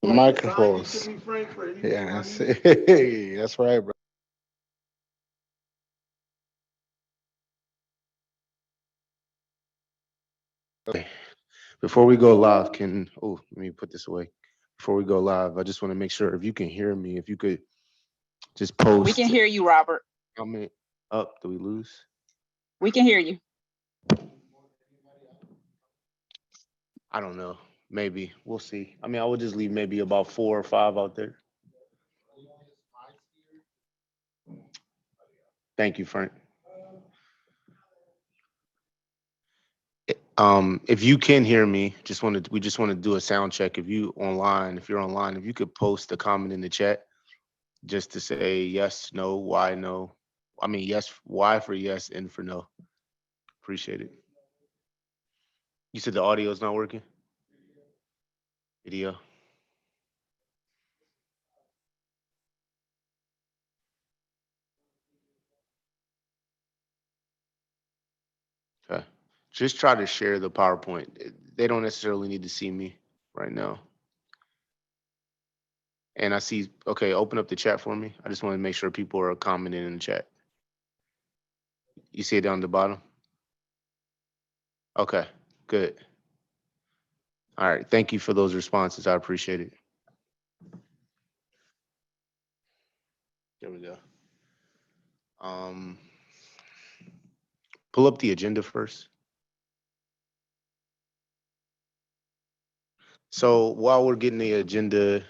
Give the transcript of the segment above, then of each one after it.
Microphones. Yeah, hey, that's right, bro. Okay. Before we go live, let me put this away. Before we go live, I just want to make sure if you can hear me, if you could just We can post hear you, Robert. comment up. Do we lose? We can hear you. I don't know. Maybe. We'll see. I mean, I would just leave maybe about 4 or 5 out there. Thank you, Frank. If you can hear me, we just want to do a sound check. If you're online, if you could post a comment in the chat just to say yes, no, why no. I mean yes, why for yes and for no. Appreciate it. You said the audio is not working? Video. Okay. Just try to share the PowerPoint. They don't necessarily need to see me right now. And I see, okay, open up the chat for me. I just want to make sure people are commenting in the chat. You see it down the bottom? Okay, good. All right. Thank you for those responses. I appreciate it. There we go. Um, pull up the agenda first. So while we're getting the agenda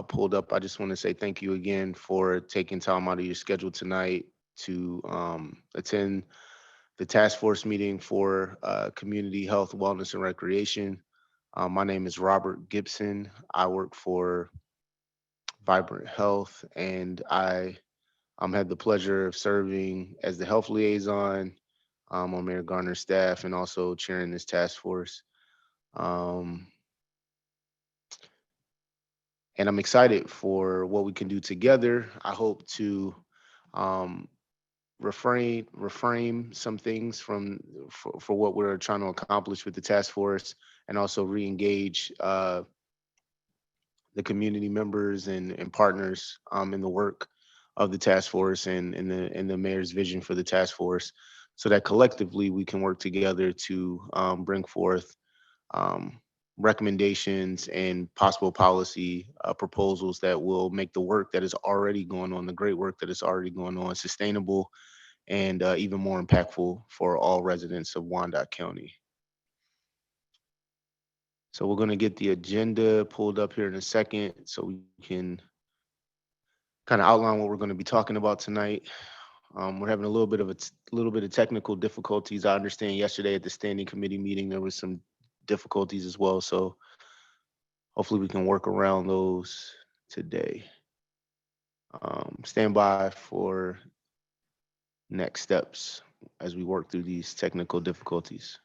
pulled up, I just want to say thank you again for taking time out of your schedule tonight to attend the task force meeting for community health, wellness, and recreation. My name is Robert Gibson. I work for Vibrant Health, and I had the pleasure of serving as the health liaison on Mayor Garner's staff and also chairing this task force. Um, and I'm excited for what we can do together. I hope to um, reframe some things for what we're trying to accomplish with the task force, and also re-engage the community members and partners in the work of the task force and in the mayor's vision for the task force, so that collectively we can work together to bring forth um, recommendations and possible policy proposals that will make the work that is already going on, the great work that is already going on, sustainable and even more impactful for all residents of Wyandotte County. So we're going to get the agenda pulled up here in a second so we can kind of outline what we're going to be talking about tonight. We're having a little bit of technical difficulties. I understand yesterday at the standing committee meeting there was some difficulties as well. So hopefully we can work around those today. Stand by for next steps as we work through these technical difficulties.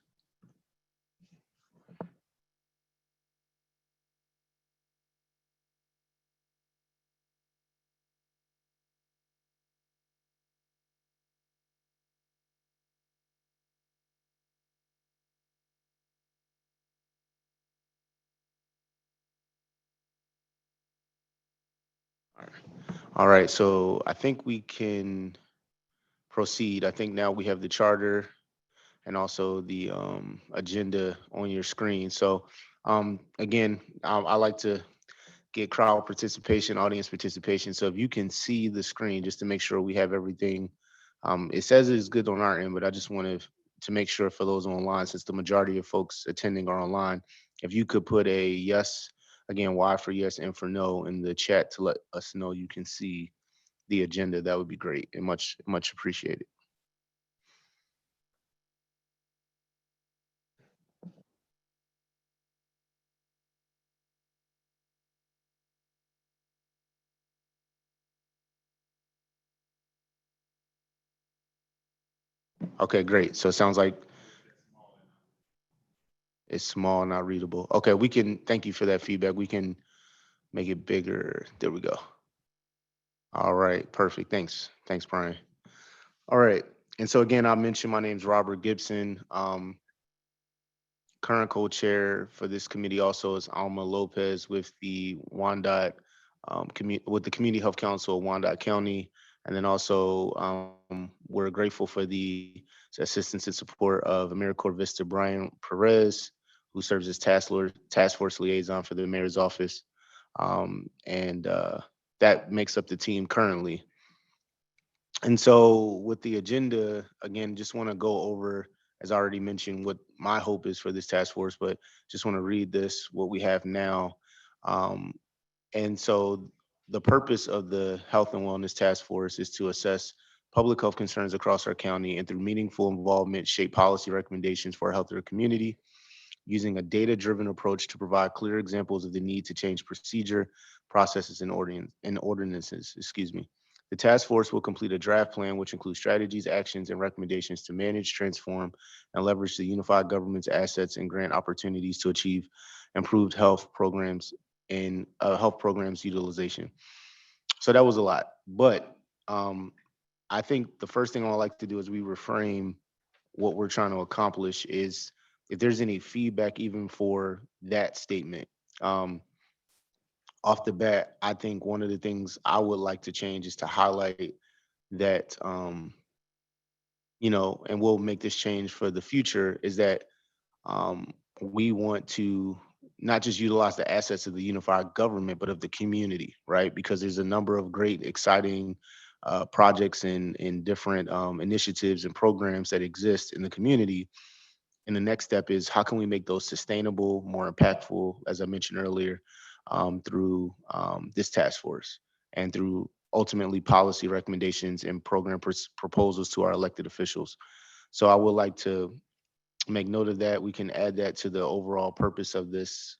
All right, so I think we can proceed. I think now we have the charter and also the agenda on your screen. So again, I like to get crowd participation, audience participation. So if you can see the screen, just to make sure we have everything. It says it's good on our end, but I just wanted to make sure for those online, since the majority of folks attending are online, if you could put a yes, again, Y for yes and for no in the chat to let us know you can see the agenda, that would be great and much appreciated. Okay, great. So it sounds like it's small, not readable. Okay, we can, thank you for that feedback. We can make it bigger. There we go. All right, perfect. Thanks, Brian. All right. And so again, I mentioned my name's Robert Gibson. current co-chair for this committee also is Alma Lopez with the Wyandotte with the Community Health Council of Wyandotte County, and then also we're grateful for the assistance and support of AmeriCorps Vista Brian Perez, who serves as task force liaison for the mayor's office, and that makes up the team currently. And so, with the agenda, again, just want to go over, as I already mentioned, what my hope is for this task force, but just want to read this, what we have now. Um, and so, the purpose of the Health and Wellness Task Force is to assess public health concerns across our county and through meaningful involvement, shape policy recommendations for a healthier community using a data-driven approach to provide clear examples of the need to change procedure, processes, and ordinances. Excuse me. The task force will complete a draft plan, which includes strategies, actions, and recommendations to manage, transform, and leverage the unified government's assets and grant opportunities to achieve improved health programs utilization. So that was a lot, but um, I think the first thing I would like to do is we reframe what we're trying to accomplish is if there's any feedback even for that statement. Um, Off the bat, I think one of the things I would like to change is to highlight that, and we'll make this change for the future, is that um, we want to not just utilize the assets of the unified government, but of the community, right? Because there's a number of great, exciting projects and different initiatives and programs that exist in the community. And the next step is how can we make those sustainable, more impactful, as I mentioned earlier, through this task force and through ultimately policy recommendations and proposals to our elected officials. So I would like to make note of that. We can add that to the overall purpose of this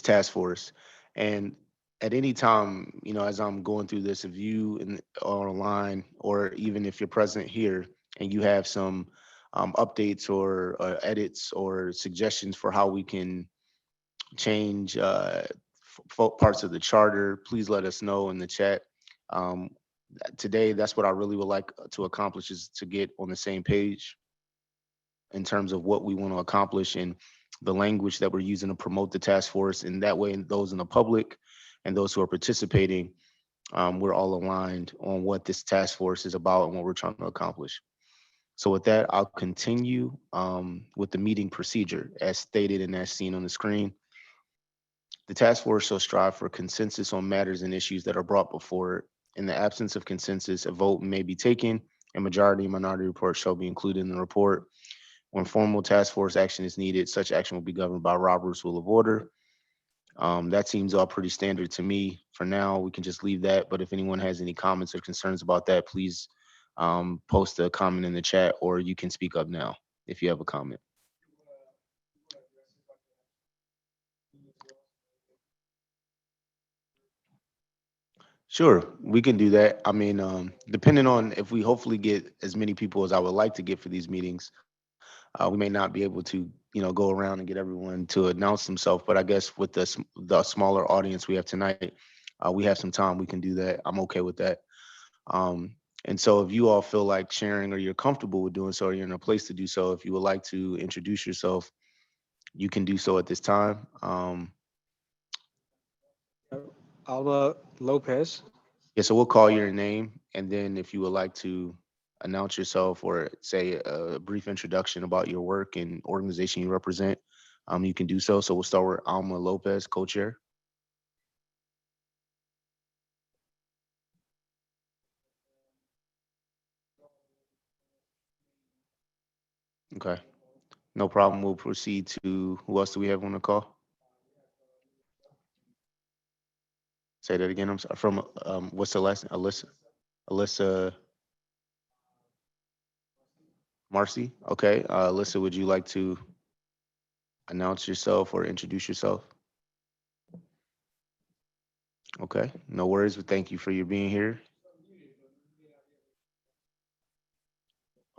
task force. And at any time, as I'm going through this, if you are online or even if you're present here and you have some updates or edits or suggestions for how we can change parts of the charter, please let us know in the chat. Um, Today, that's what I really would like to accomplish is to get on the same page in terms of what we want to accomplish and the language that we're using to promote the task force. And that way, those in the public and those who are participating, we're all aligned on what this task force is about and what we're trying to accomplish. So with that, I'll continue with the meeting procedure as stated and as seen on the screen. The task force shall strive for consensus on matters and issues that are brought before it. In the absence of consensus, a vote may be taken. A majority and minority report shall be included in the report. When formal task force action is needed, such action will be governed by Robert's Rule of Order. That seems all pretty standard to me. For now, we can just leave that. But if anyone has any comments or concerns about that, please post a comment in the chat, or you can speak up now if you have a comment. Sure, we can do that. I mean, depending on if we hopefully get as many people as I would like to get for these meetings, we may not be able to, go around and get everyone to announce themselves. But I guess with the smaller audience we have tonight, we have some time. We can do that. I'm okay with that. Um, and so, if you all feel like sharing or you're comfortable with doing so, or you're in a place to do so, if you would like to introduce yourself, you can do so at this time. Alma Lopez. Yeah, so we'll call your name, and then if you would like to announce yourself or say a brief introduction about your work and organization you represent, you can do so. So we'll start with Alma Lopez, co-chair. Okay, no problem. We'll proceed to who else do we have on the call? Say that again. I'm sorry. From what's the last name? Alyssa Marcy. Okay, Alyssa, would you like to announce yourself or introduce yourself? Okay, no worries, but thank you for your being here.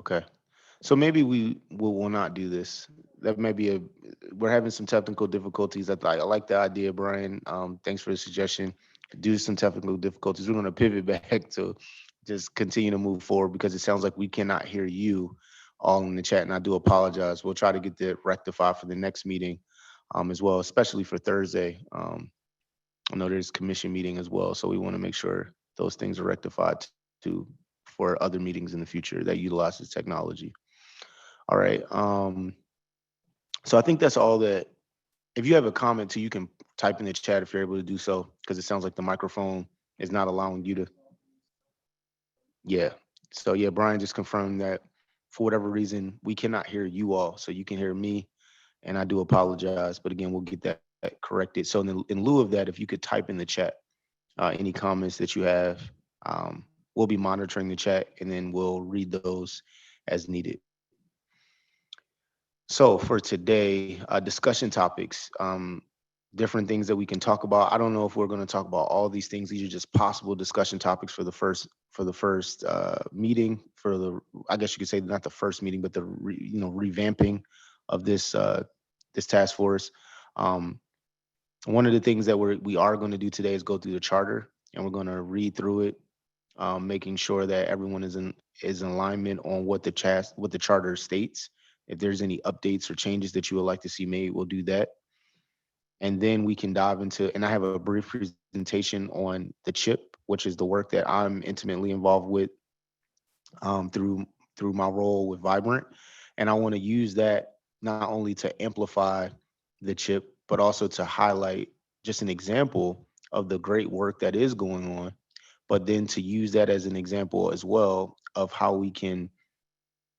Okay. So maybe we will not do this. That may be we're having some technical difficulties. I like the idea, Brian. Thanks for the suggestion. Due to some technical difficulties, we're going to pivot back to just continue to move forward because it sounds like we cannot hear you all in the chat, and I do apologize. We'll try to get that rectified for the next meeting as well, especially for Thursday. I know there's commission meeting as well, so we want to make sure those things are rectified too for other meetings in the future that utilizes technology. All right. So I think that's all that. If you have a comment too, you can type in the chat if you're able to do so, because it sounds like the microphone is not allowing you to. Yeah. So yeah, Brian just confirmed that for whatever reason we cannot hear you all, so you can hear me, and I do apologize. But again, we'll get that corrected. So in lieu of that, if you could type in the chat any comments that you have, we'll be monitoring the chat and then we'll read those as needed. So for today, discussion topics, different things that we can talk about. I don't know if we're going to talk about all these things. These are just possible discussion topics for the first meeting, for the, I guess you could say not the first meeting, but the revamping of this task force. Um, One of the things that we are going to do today is go through the charter, and we're going to read through it, making sure that everyone is in alignment on what the charter states. If there's any updates or changes that you would like to see made, we'll do that. And then we can dive into, and I have a brief presentation on the chip, which is the work that I'm intimately involved with through my role with Vibrant. And I want to use that not only to amplify the chip, but also to highlight just an example of the great work that is going on, but then to use that as an example as well of how we can,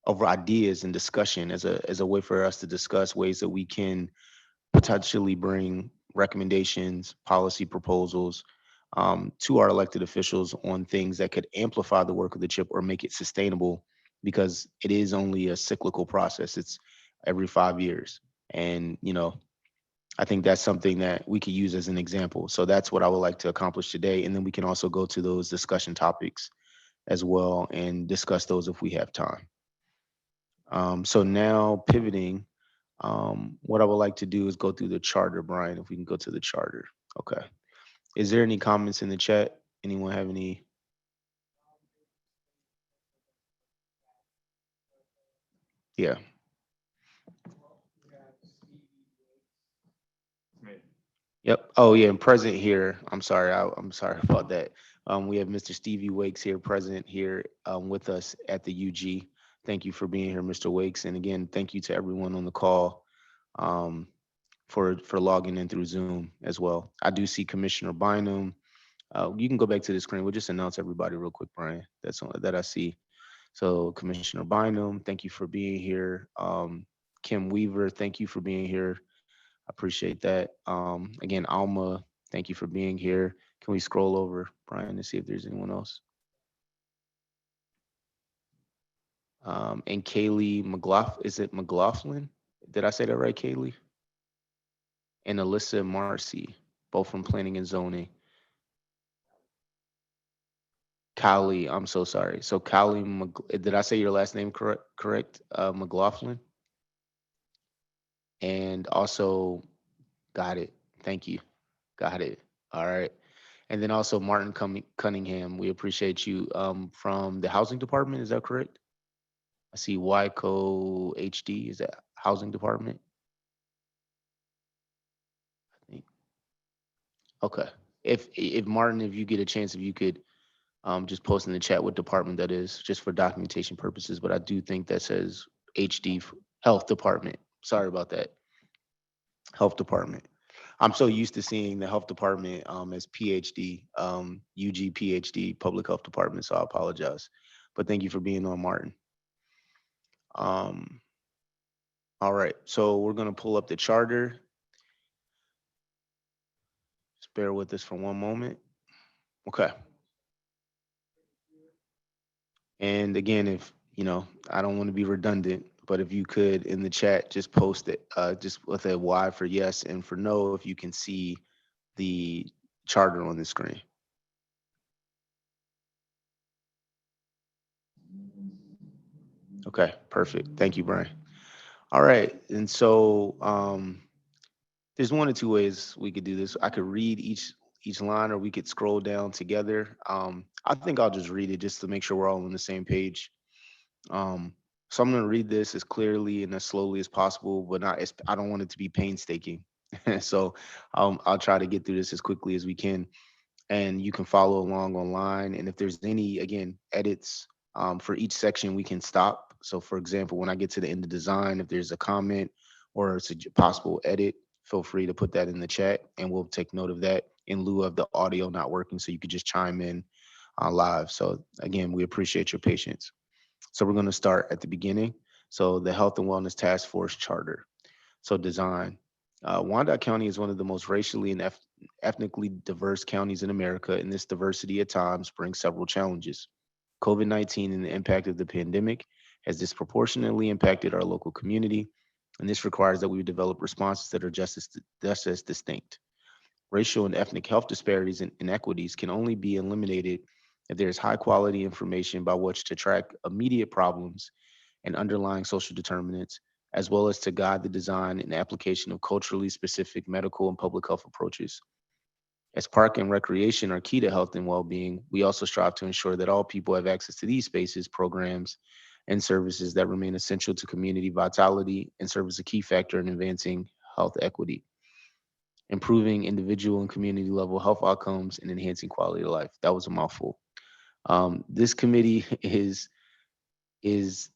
of ideas and discussion as a way for us to discuss ways that we can potentially bring recommendations, policy proposals to our elected officials on things that could amplify the work of the chip or make it sustainable, because it is only a cyclical process. It's every 5 years. And, I think that's something that we could use as an example. So that's what I would like to accomplish today. And then we can also go to those discussion topics as well and discuss those if we have time. So now pivoting, what I would like to do is go through the charter, Brian, if we can go to the charter. Okay. Is there any comments in the chat? Anyone have any? Yeah. Yep. Oh yeah, and present here. I'm sorry. I'm sorry about that. We have Mr. Stevie Wakes here, present here with us at the UG. Thank you for being here, Mr. Wakes. And again, thank you to everyone on the call um, for logging in through Zoom as well. I do see Commissioner Bynum. You can go back to the screen. We'll just announce everybody real quick, Brian. That's all that I see. So Commissioner Bynum, thank you for being here. Kim Weaver, thank you for being here. I appreciate that. Again, Alma, thank you for being here. Can we scroll over, Brian, to see if there's anyone else? And Kaylee McLaughlin, is it McLaughlin? Did I say that right, Kaylee? And Alyssa Marcy, both from Planning and Zoning. Kali, I'm so sorry. So Kali, did I say your last name correct? Correct, McLaughlin. And also, got it. Thank you. Got it. All right. And then also Martin Cunningham. We appreciate you from the housing department. Is that correct? I see YCO HD. Is that housing department? I think. Okay. If Martin, if you get a chance, if you could just post in the chat what department that is, just for documentation purposes. But I do think that says HD Health Department. Sorry about that. Health Department. I'm so used to seeing the health department as PhD, UG PhD, Public Health Department. So I apologize. But thank you for being on, Martin. Um, all right. So we're going to pull up the charter. Just bear with us for one moment. Okay. And again, if I don't want to be redundant, but if you could in the chat just post it, just with a Y for yes and for no, if you can see the charter on the screen. Okay, perfect. Thank you, Brian. All right, and so there's one or two ways we could do this. I could read each line, or we could scroll down together. I think I'll just read it just to make sure we're all on the same page. Um, So I'm going to read this as clearly and as slowly as possible, but not as I don't want it to be painstaking. So I'll try to get through this as quickly as we can, and you can follow along online. And if there's any, again, edits for each section, we can stop. So, for example, when I get to the end of design, if there's a comment or a possible edit, feel free to put that in the chat, and we'll take note of that in lieu of the audio not working. So you could just chime in live. So, again, we appreciate your patience. So we're going to start at the beginning. So the Health and Wellness Task Force Charter. So design. Wyandotte County is one of the most racially and ethnically diverse counties in America, and this diversity at times brings several challenges. COVID-19 and the impact of the pandemic has disproportionately impacted our local community, and this requires that we develop responses that are just as distinct. Racial and ethnic health disparities and inequities can only be eliminated if there is high quality information by which to track immediate problems and underlying social determinants, as well as to guide the design and application of culturally specific medical and public health approaches. As park and recreation are key to health and well being, we also strive to ensure that all people have access to these spaces, programs, and services that remain essential to community vitality and serve as a key factor in advancing health equity, improving individual and community level health outcomes, and enhancing quality of life. That was a mouthful. This committee is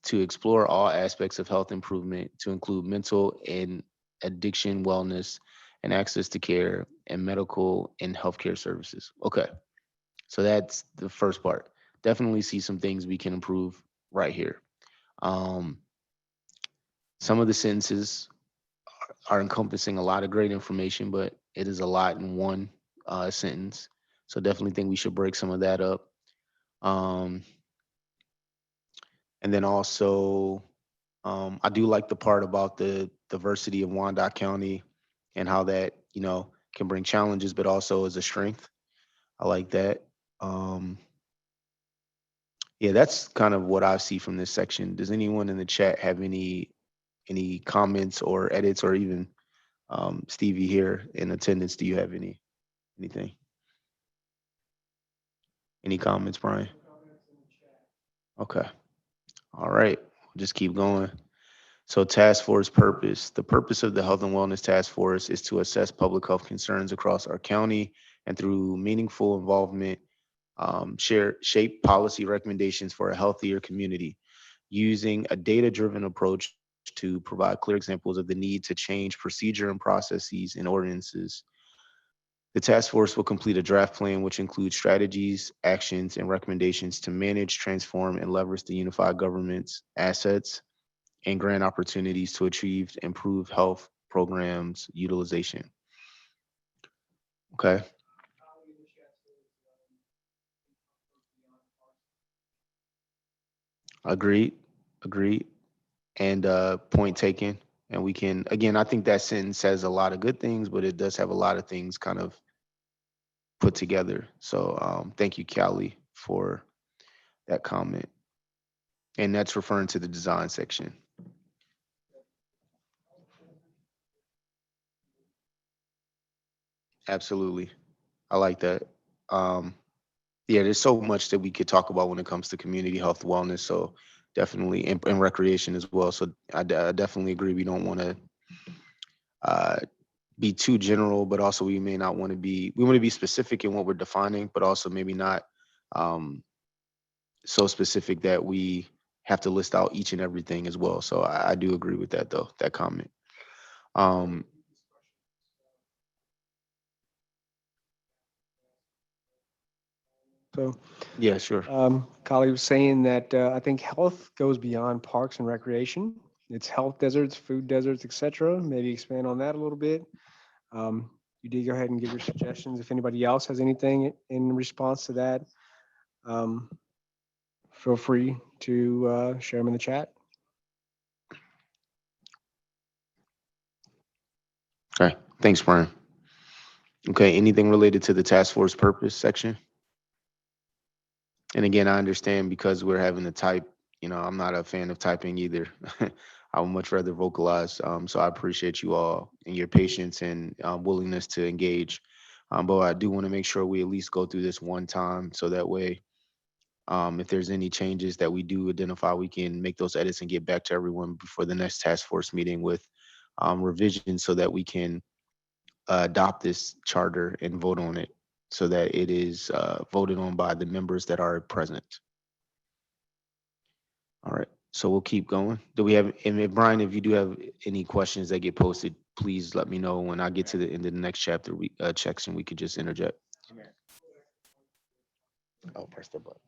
to explore all aspects of health improvement to include mental and addiction wellness and access to care and medical and healthcare services. Okay, so that's the first part. Definitely see some things we can improve right here. Um, some of the sentences are encompassing a lot of great information, but it is a lot in one sentence. So definitely think we should break some of that up. Um, and then also, I do like the part about the diversity of Wyandotte County and how that, can bring challenges, but also as a strength. I like that. Um, yeah, that's kind of what I see from this section. Does anyone in the chat have any comments or edits, or even Stevie here in attendance? Do you have anything? Any comments, Brian? Okay. All right. We'll just keep going. So task force purpose. The purpose of the Health and Wellness Task Force is to assess public health concerns across our county and through meaningful involvement, shape policy recommendations for a healthier community using a data-driven approach to provide clear examples of the need to change procedure and processes and ordinances. The task force will complete a draft plan which includes strategies, actions, and recommendations to manage, transform, and leverage the unified government's assets and grant opportunities to achieve improved health programs utilization. Okay. Agreed. Agreed. And point taken. And we can, again, I think that sentence says a lot of good things, but it does have a lot of things kind of put together. So thank you, Callie, for that comment. And that's referring to the design section. Absolutely. I like that. Um, yeah, there's so much that we could talk about when it comes to community health wellness. So definitely, and recreation as well. So I definitely agree. We don't want to uh, be too general, but also we may not want to be. We want to be specific in what we're defining, but also maybe not um, so specific that we have to list out each and everything as well. So I do agree with that though. That comment. Um, So, yeah, sure. Kali was saying that I think health goes beyond parks and recreation. It's health deserts, food deserts, etc. Maybe expand on that a little bit. You did go ahead and give your suggestions. If anybody else has anything in response to that, um, feel free to share them in the chat. Okay. Thanks, Brian. Okay. Anything related to the task force purpose section? And again, I understand because we're having to type, I'm not a fan of typing either. I would much rather vocalize. So I appreciate you all and your patience and willingness to engage. But I do want to make sure we at least go through this one time so that way If there's any changes that we do identify, we can make those edits and get back to everyone before the next task force meeting with revisions so that we can adopt this charter and vote on it so that it is voted on by the members that are present. All right, so we'll keep going. Do we have, and Brian, if you do have any questions that get posted, please let me know. When I get to the end of the next chapter, we section, we could just interject. Oh, press the button.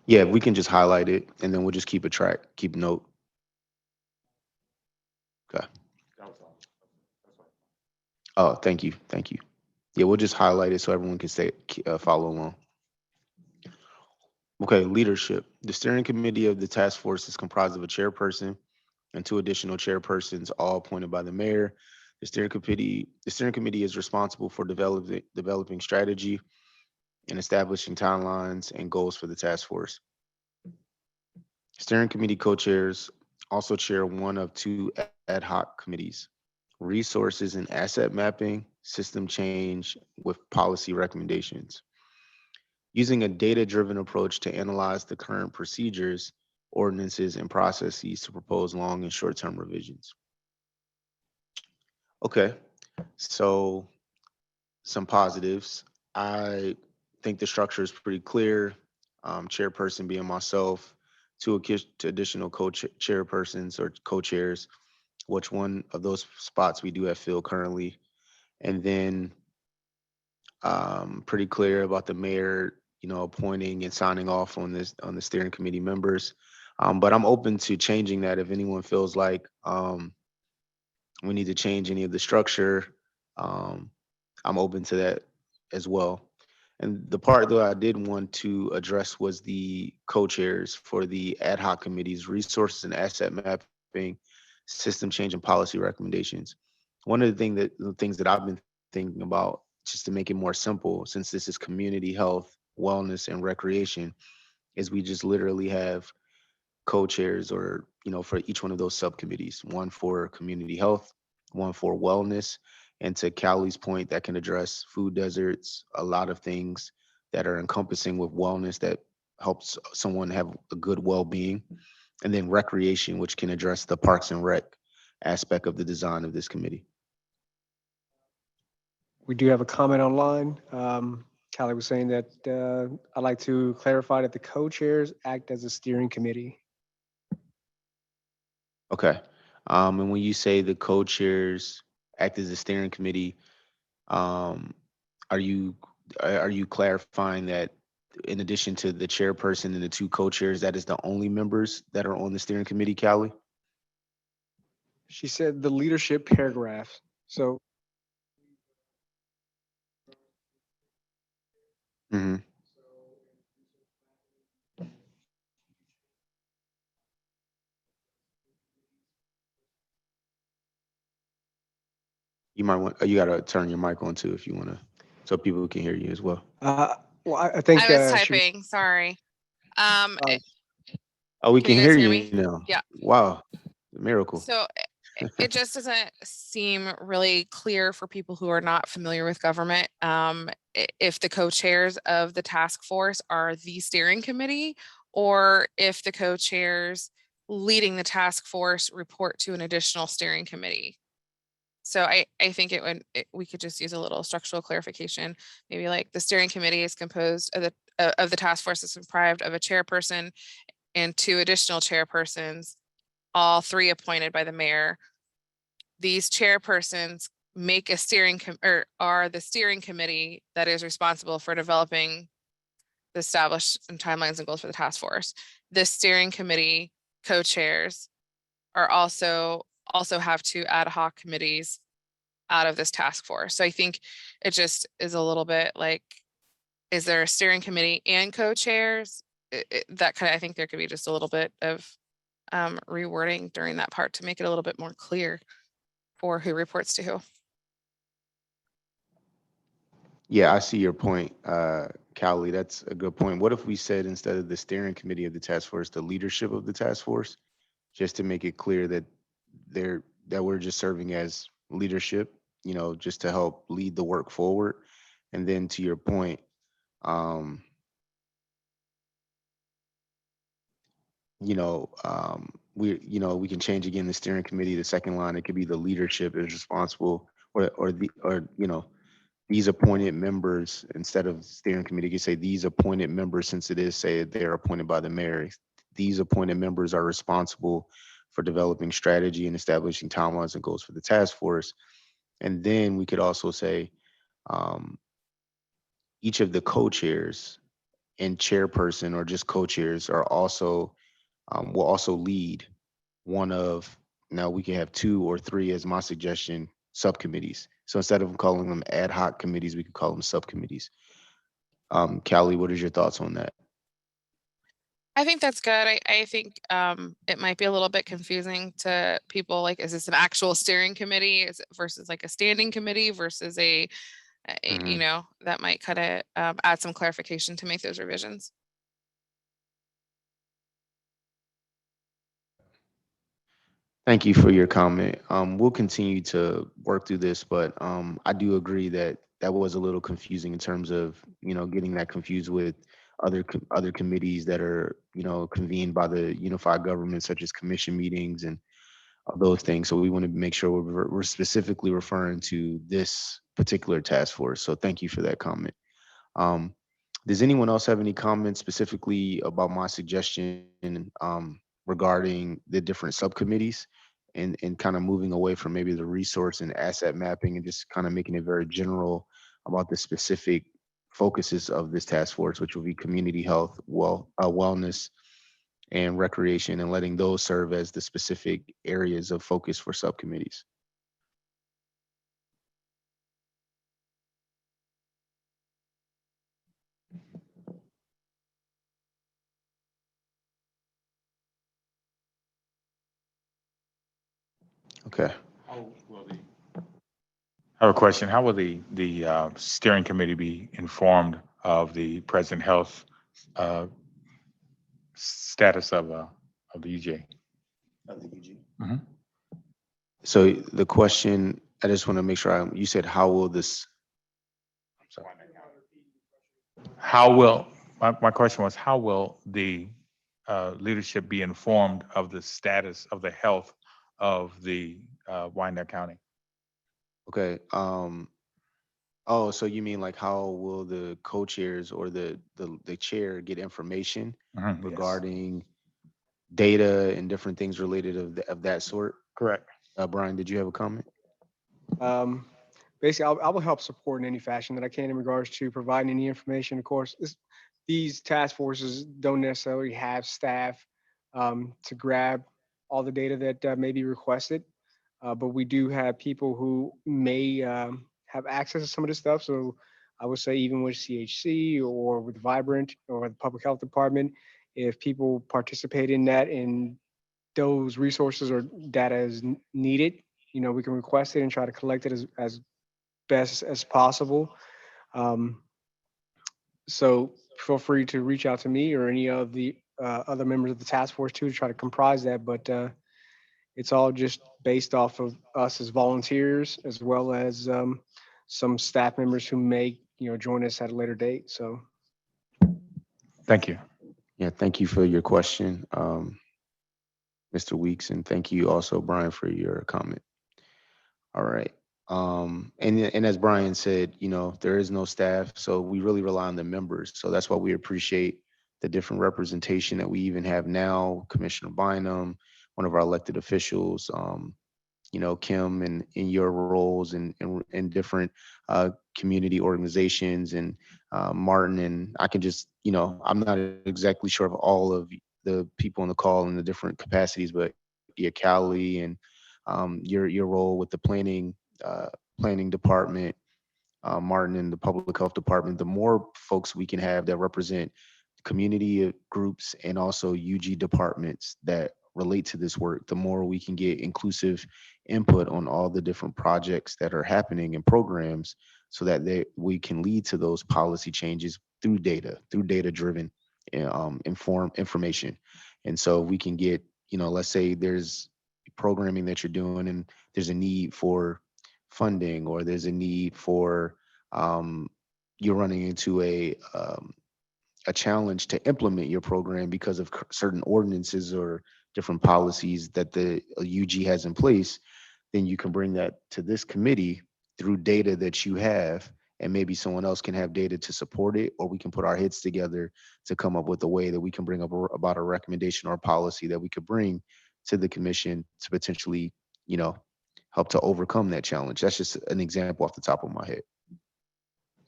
Yeah, we can just highlight it and then we'll just keep a track, keep a note. Okay. Oh, thank you, thank you. Yeah, we'll just highlight it so everyone can stay follow along. Okay, leadership. The steering committee of the task force is comprised of a chairperson and two additional chairpersons, all appointed by the mayor. The steering committee is responsible for developing strategy and establishing timelines and goals for the task force. Steering committee co-chairs also chair one of two ad hoc committees: resources and asset mapping, system change with policy recommendations. Using a data-driven approach to analyze the current procedures, ordinances, and processes to propose long and short-term revisions. Okay, so some positives. I think the structure is pretty clear. Chairperson being myself, two additional chairpersons or co-chairs, which one of those spots we do have filled currently. And then pretty clear about the mayor, appointing and signing off on the steering committee members. But I'm open to changing that if anyone feels like we need to change any of the structure. Um, I'm open to that as well. And the part that I did want to address was the co-chairs for the ad hoc committees, resources and asset mapping, system change and policy recommendations. One of the things that I've been thinking about, just to make it more simple, since this is community health, wellness, and recreation, is we just literally have co-chairs or for each one of those subcommittees, one for community health, one for wellness, and to Callie's point, that can address food deserts, a lot of things that are encompassing with wellness that helps someone have a good well-being, and then recreation, which can address the parks and rec aspect of the design of this committee. We do have a comment online. Callie was saying that I'd like to clarify that the co-chairs act as a steering committee. Okay. And when you say the co-chairs act as a steering committee, um, are you are you clarifying that in addition to the chairperson and the two co-chairs, that is the only members that are on the steering committee, Callie? She said the leadership paragraph. So Hmm. You might want, you gotta turn your mic on too if you wanna, so people can hear you as well. well, I think I was she was, typing, sorry. uh, Oh, we Can can you hear guys hear you me? now. Yeah. Wow, miracle. So it just doesn't seem really clear for people who are not familiar with government. If the co-chairs of the task force are the steering committee, or if the co-chairs leading the task force report to an additional steering committee. So I think we could just use a little structural clarification. Maybe like the steering committee is composed of the task force is comprised of a chairperson and two additional chairpersons, all three appointed by the mayor. These chairpersons make a or are the steering committee that is responsible for developing the established and timelines and goals for the task force. The steering committee co-chairs are also have two ad hoc committees out of this task force. So I think it just is a little bit like, is there a steering committee and co-chairs? That kind of, I think there could be just a little bit of rewording during that part to make it a little bit more clear for who reports to who. Yeah, I see your point, Cowley. That's a good point. What if we said instead of the steering committee of the task force, the leadership of the task force, just to make it clear that we're just serving as leadership, just to help lead the work forward. And then to your point, um, we can change again the steering committee, the second line, it could be the leadership is responsible, or these appointed members, instead of steering committee, you could say these appointed members, since it is say they're appointed by the mayor. These appointed members are responsible for developing strategy and establishing timelines and goals for the task force. And then we could also say um, each of the co-chairs and chairperson or just co-chairs are also will also lead one of, now we can have two or three, as my suggestion, subcommittees. So instead of calling them ad hoc committees, we could call them subcommittees. Callie, what is your thoughts on that? I think that's good. I think it might be a little bit confusing to people. Like, is this an actual steering committee versus like a standing committee versus Mhm. that might kind of add some clarification to make those revisions. Thank you for your comment. We'll continue to work through this, but I do agree that that was a little confusing in terms of, getting that confused with other committees that are, convened by the unified government, such as commission meetings and of those things. So we want to make sure we're specifically referring to this particular task force. So thank you for that comment. Um, does anyone else have any comments specifically about my suggestion regarding the different subcommittees and kind of moving away from maybe the resource and asset mapping and just kind of making it very general about the specific focuses of this task force, which will be community health, wellness, and recreation, and letting those serve as the specific areas of focus for subcommittees. Okay. I have a question. How will the steering committee be informed of the present health uh, status of the UJ? Mhm. So the question, I just want to make sure you said, how will this, I'm sorry. How will my question was, how will the leadership be informed of the status of the health of the Wyandotte County? Okay. Oh, so you mean like how will the co-chairs or the chair get information Yes. regarding data and different things related of that sort? Correct. Brian, did you have a comment? Um, Basically, I will help support in any fashion that I can in regards to providing any information. Of course, these task forces don't necessarily have staff to grab all the data that may be requested, but we do have people who may have access to some of this stuff. So I would say even with CHC or with Vibrant or the Public Health Department, if people participate in that and those resources or data is needed, we can request it and try to collect it as best as possible. Um, so feel free to reach out to me or any of the other members of the task force too to try to comprise that. But it's all just based off of us as volunteers as well as some staff members who may join us at a later date. So Thank you. Yeah, thank you for your question, Mr. Weeks, and thank you also, Brian, for your comment. All right. And as Brian said, there is no staff, so we really rely on the members. So that's why we appreciate the different representation that we even have now. Commissioner Bynum, one of our elected officials, Kim, and in your roles and different community organizations, and Martin, and I can just, I'm not exactly sure of all of the people on the call in the different capacities, but yeah, Callie, and your role with the planning department, Martin, and the public health department. The more folks we can have that represent community groups and also UG departments that relate to this work, the more we can get inclusive input on all the different projects that are happening and programs, so that we can lead to those policy changes through data driven information. And so we can get, let's say there's programming that you're doing and there's a need for funding, or there's a need for um, you're running into a challenge to implement your program because of certain ordinances or different policies that the UG has in place, then you can bring that to this committee through data that you have, and maybe someone else can have data to support it, or we can put our heads together to come up with a way that we can bring up about a recommendation or a policy that we could bring to the commission to potentially, you know, help to overcome that challenge. That's just an example off the top of my head.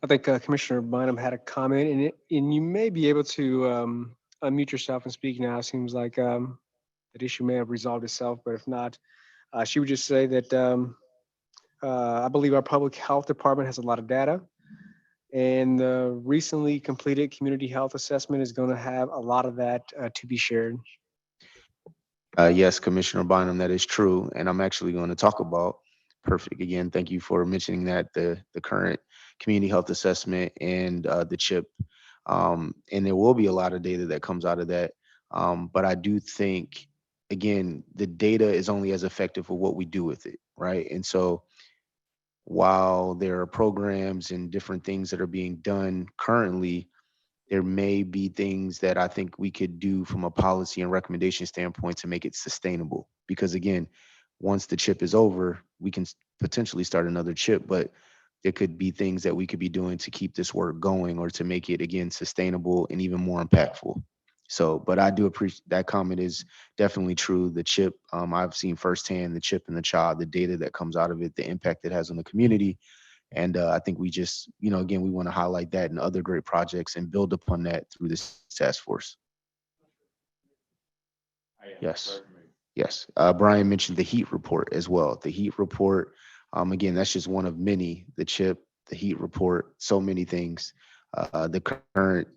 I think Commissioner Bynum had a comment, and you may be able to unmute yourself and speak now. Seems like that issue may have resolved itself, but if not, she would just say that I believe our public health department has a lot of data, and the recently completed community health assessment is going to have a lot of that to be shared. Yes, Commissioner Bynum, that is true. And I'm actually going to talk about, perfect, again, thank you for mentioning that, the current community health assessment and the CHIP. And there will be a lot of data that comes out of that. But I do think, again, the data is only as effective for what we do with it, right? And so while there are programs and different things that are being done currently, there may be things that I think we could do from a policy and recommendation standpoint to make it sustainable. Because again, once the chip is over, we can potentially start another chip, but there could be things that we could be doing to keep this work going or to make it, again, sustainable and even more impactful. So, but I do appreciate that comment is definitely true. The chip, I've seen firsthand the chip and the child, the data that comes out of it, the impact it has on the community. And I think we just, again, we want to highlight that and other great projects and build upon that through this task force. Yes. Yes. Brian mentioned the heat report as well. The heat report, again, that's just one of many, the chip, the heat report, so many things. The current,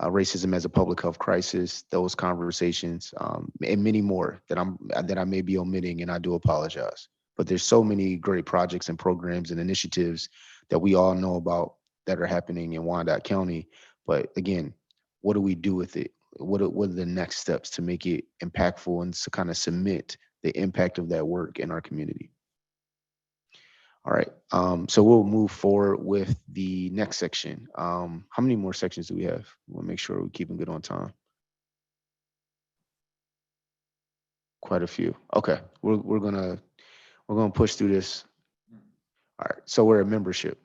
racism as a public health crisis, those conversations, and many more that I may be omitting, and I do apologize. But there's so many great projects and programs and initiatives that we all know about that are happening in Wyandotte County. But again, what do we do with it? What are the next steps to make it impactful and to kind of cement the impact of that work in our community? All right, so we'll move forward with the next section. How many more sections do we have? We'll make sure we're keeping good on time. Quite a few. Okay, we're gonna push through this. All right, so we're a membership.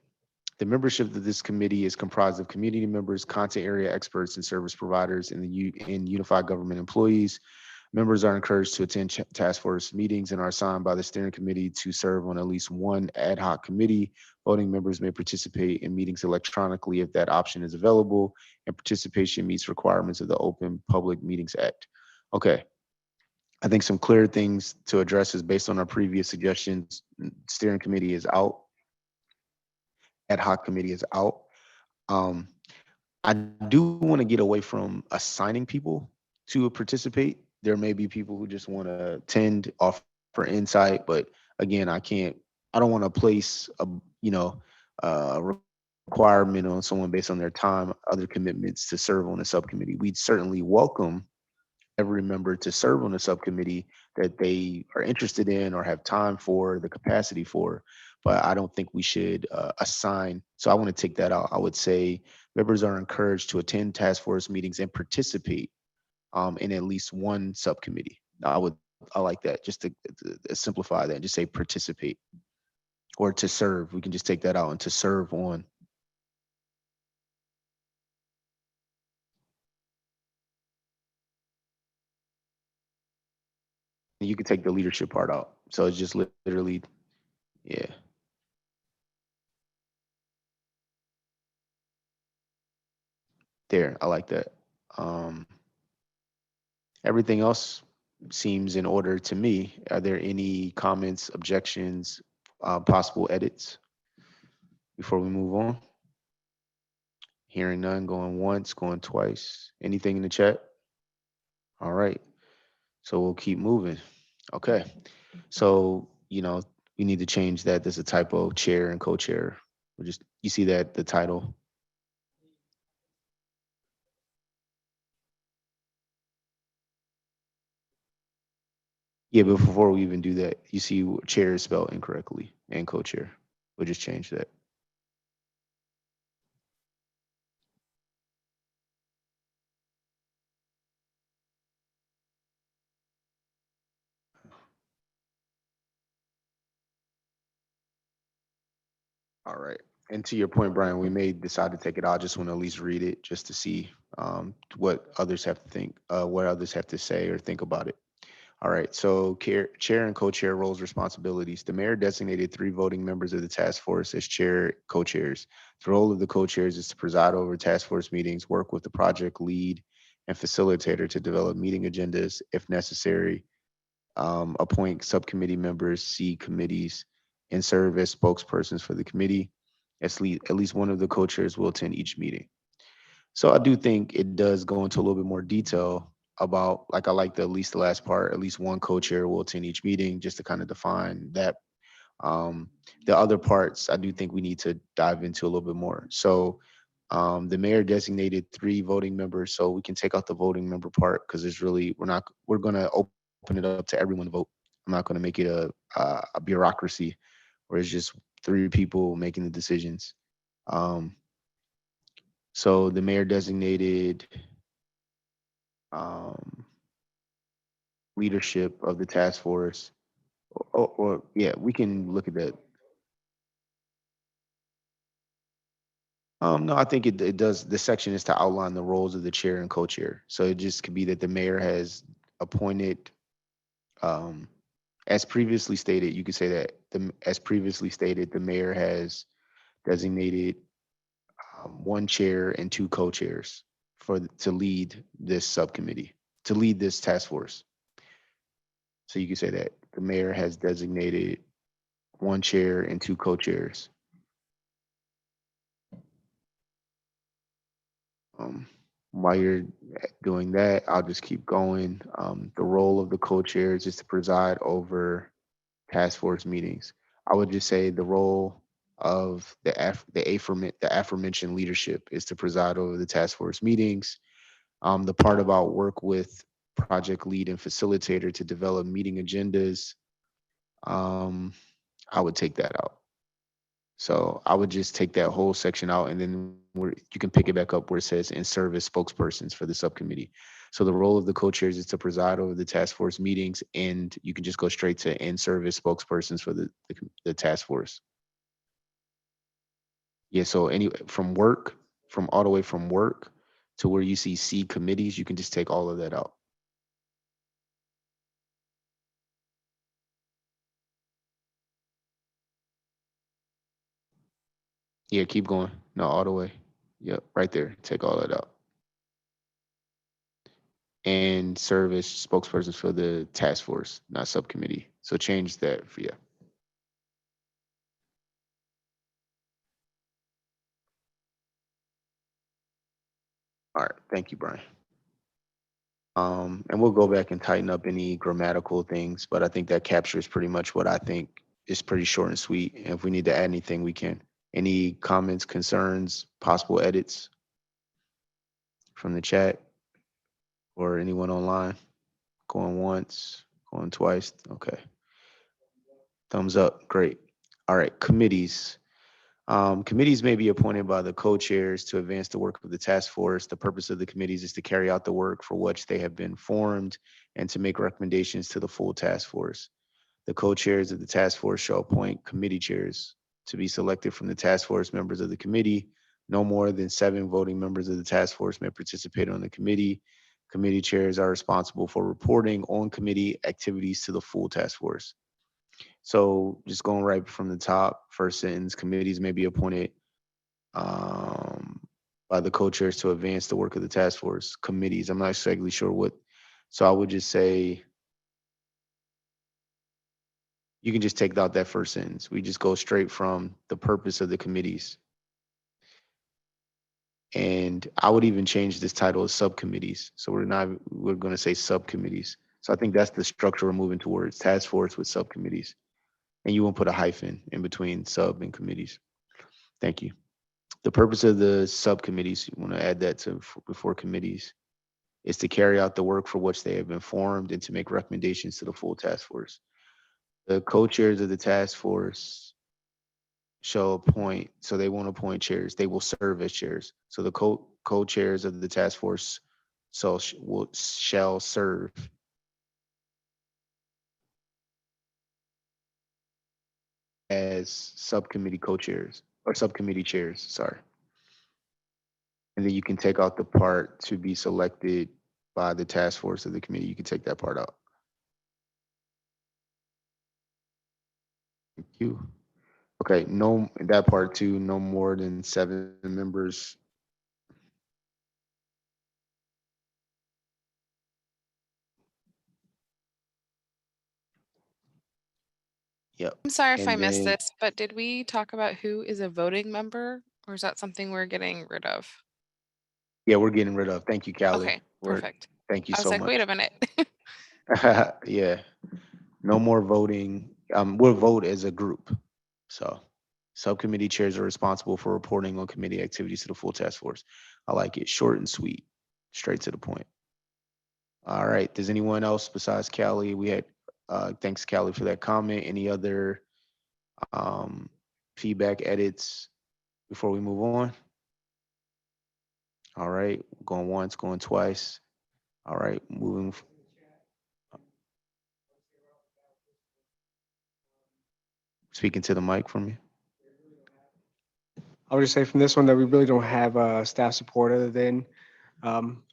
The membership of this committee is comprised of community members, content area experts, and service providers, and unified government employees. Members are encouraged to attend task force meetings and are assigned by the steering committee to serve on at least one ad hoc committee. Voting members may participate in meetings electronically if that option is available, and participation meets requirements of the Open Public Meetings Act. Okay, I think some clear things to address is based on our previous suggestions. Steering committee is out. Ad hoc committee is out. Um, I do want to get away from assigning people to participate. There may be people who just want to attend, offer insight, but again, I don't want to place a requirement on someone based on their time, other commitments to serve on a subcommittee. We'd certainly welcome every member to serve on a subcommittee that they are interested in or have time for, the capacity for, but I don't think we should assign. So I want to take that out. I would say members are encouraged to attend task force meetings and participate in at least one subcommittee. I like that, just to simplify that and just say participate, or to serve. We can just take that out, and to serve on. You can take the leadership part out. So it's just literally, yeah. There, I like that. Everything else seems in order to me. Are there any comments, objections, possible edits before we move on? Hearing none, going once, going twice. Anything in the chat? All right. So we'll keep moving. Okay. So, we need to change that. There's a typo, chair and co-chair. You see that, the title? Yeah, but before we even do that, you see chair is spelled incorrectly and co-chair. We'll just change that. All right. And to your point, Brian, we may decide to take it out. I just want to at least read it just to see what others have to think, what others have to say or think about it. All right. So chair and co-chair roles, responsibilities. The mayor designated 3 voting members of the task force as chair, co-chairs. The role of the co-chairs is to preside over task force meetings, work with the project lead and facilitator to develop meeting agendas if necessary, appoint subcommittee members, see committees, and serve as spokespersons for the committee. At least one of the co-chairs will attend each meeting. So I do think it does go into a little bit more detail about, like, I like the at least the last part, at least one co-chair will attend each meeting, just to kind of define that. Um, the other parts, I do think we need to dive into a little bit more. So the mayor designated 3 voting members, so we can take out the voting member part because it's really, we're gonna open it up to everyone to vote. I'm not gonna make it a bureaucracy where it's just 3 people making the decisions. Um, so the mayor designated um, leadership of the task force, or yeah, we can look at that. No, I think it does. The section is to outline the roles of the chair and co-chair. So it just could be that the mayor has appointed, um, as previously stated, you could say that as previously stated, the mayor has designated 1 chair and 2 co-chairs to lead this subcommittee, to lead this task force. So you could say that the mayor has designated 1 chair and 2 co-chairs. Um, while you're doing that, I'll just keep going. The role of the co-chairs is to preside over task force meetings. I would just say the role of the aforementioned leadership is to preside over the task force meetings. The part about work with project lead and facilitator to develop meeting agendas, um, I would take that out. So I would just take that whole section out, and then you can pick it back up where it says "in service spokespersons for the subcommittee." So the role of the co-chairs is to preside over the task force meetings, and you can just go straight to "in service spokespersons for the task force." Yeah. So from all the way from work to where you see committees, you can just take all of that out. Yeah. Keep going. No, all the way. Yep. Right there. Take all that out. And serve as spokespersons for the task force, not subcommittee. So change that for you. All right, thank you, Brian. And we'll go back and tighten up any grammatical things, but I think that captures pretty much what I think is pretty short and sweet. And if we need to add anything, we can. Any comments, concerns, possible edits from the chat or anyone online? Going once, going twice. Okay. Thumbs up. Great. All right. Committees. Committees may be appointed by the co-chairs to advance the work of the task force. The purpose of the committees is to carry out the work for which they have been formed and to make recommendations to the full task force. The co-chairs of the task force shall appoint committee chairs to be selected from the task force members of the committee. No more than 7 voting members of the task force may participate on the committee. Committee chairs are responsible for reporting on committee activities to the full task force. So just going right from the top, first sentence, committees may be appointed um, by the co-chairs to advance the work of the task force. Committees, I'm not exactly sure what. So I would just say, you can just take out that first sentence. We just go straight from the purpose of the committees. And I would even change this title as subcommittees. So we're going to say subcommittees. So I think that's the structure we're moving towards, task force with subcommittees. And you won't put a hyphen in between sub and committees. Thank you. The purpose of the subcommittees, you want to add that to before committees. is to carry out the work for which they have been formed and to make recommendations to the full task force. The co-chairs of the task force shall appoint, so they won't appoint chairs, they will serve as chairs. So the co-chairs of the task force shall serve as subcommittee co-chairs or subcommittee chairs, sorry. And then you can take out the part to be selected by the task force of the committee. You can take that part out. Thank you. Okay, no, that part too, no more than 7 members. Yep. I'm sorry if And I missed then- this, but did we talk about who is a voting member? Or is that something we're getting rid of? Yeah, we're getting rid of. Thank you, Callie. Okay, We're- perfect. Thank you I was so like, wait a much. minute. Yeah, no more voting. We'll vote as a group. So subcommittee chairs are responsible for reporting on committee activities to the full task force. I like it, short and sweet, straight to the point. All right, does anyone else besides Callie? We had, thanks Callie for that comment. Any other feedback, edits before we move on? All right, going once, going twice. All right, moving. Speaking to the mic for me. I would just say from this one that we really don't have staff support other than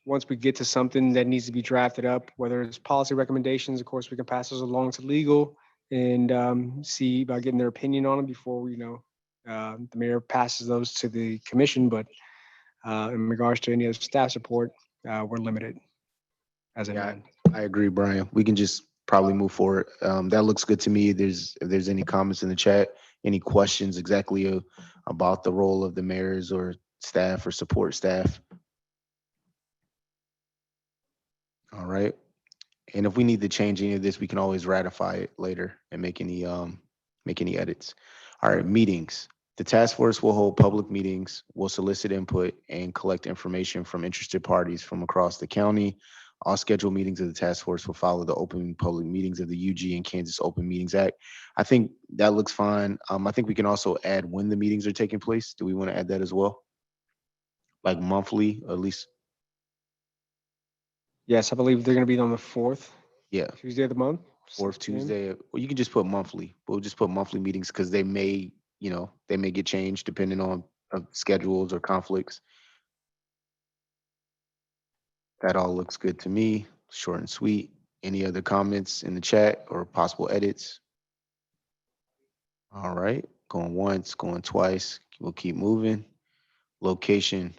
once we get to something that needs to be drafted up, whether it's policy recommendations, of course, we can pass those along to legal and see about getting their opinion on them before, the mayor passes those to the commission. But in regards to any other staff support, we're limited as a Yeah, man. I agree, Brian. We can just probably move forward. That looks good to me. If there's any comments in the chat, any questions exactly about the role of the mayors or staff or support staff. All right. And if we need to change any of this, we can always ratify it later and make any edits. All right, meetings. The task force will hold public meetings, will solicit input and collect information from interested parties from across the county. All scheduled meetings of the task force will follow the open public meetings of the UG and Kansas Open Meetings Act. I think that looks fine. I think we can also add when the meetings are taking place. Do we want to add that as well? Like monthly, at least? Yes, I believe they're going to be on the 4th Yeah. Tuesday of the month. Fourth 6 p.m. Tuesday, well, you can just put monthly. We'll just put monthly meetings because they may get changed depending on schedules or conflicts. That all looks good to me, short and sweet. Any other comments in the chat or possible edits? All right, going once, going twice. We'll keep moving. Location.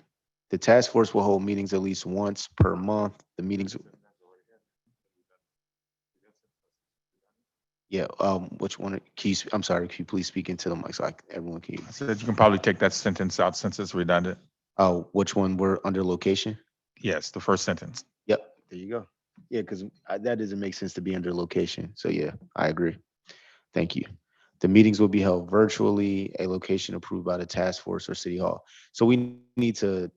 The task force will hold meetings at least once per month. The meetings. Yeah, which one? I'm sorry, can you please speak into the mic so everyone can hear I you? said you can probably take that sentence out since it's redundant. Oh, which one? We're under location? Yes, the first sentence. Yep, there you go. Yeah, because that doesn't make sense to be under location. So yeah, I agree. Thank you. The meetings will be held virtually, a location approved by the task force or city hall. So we need to,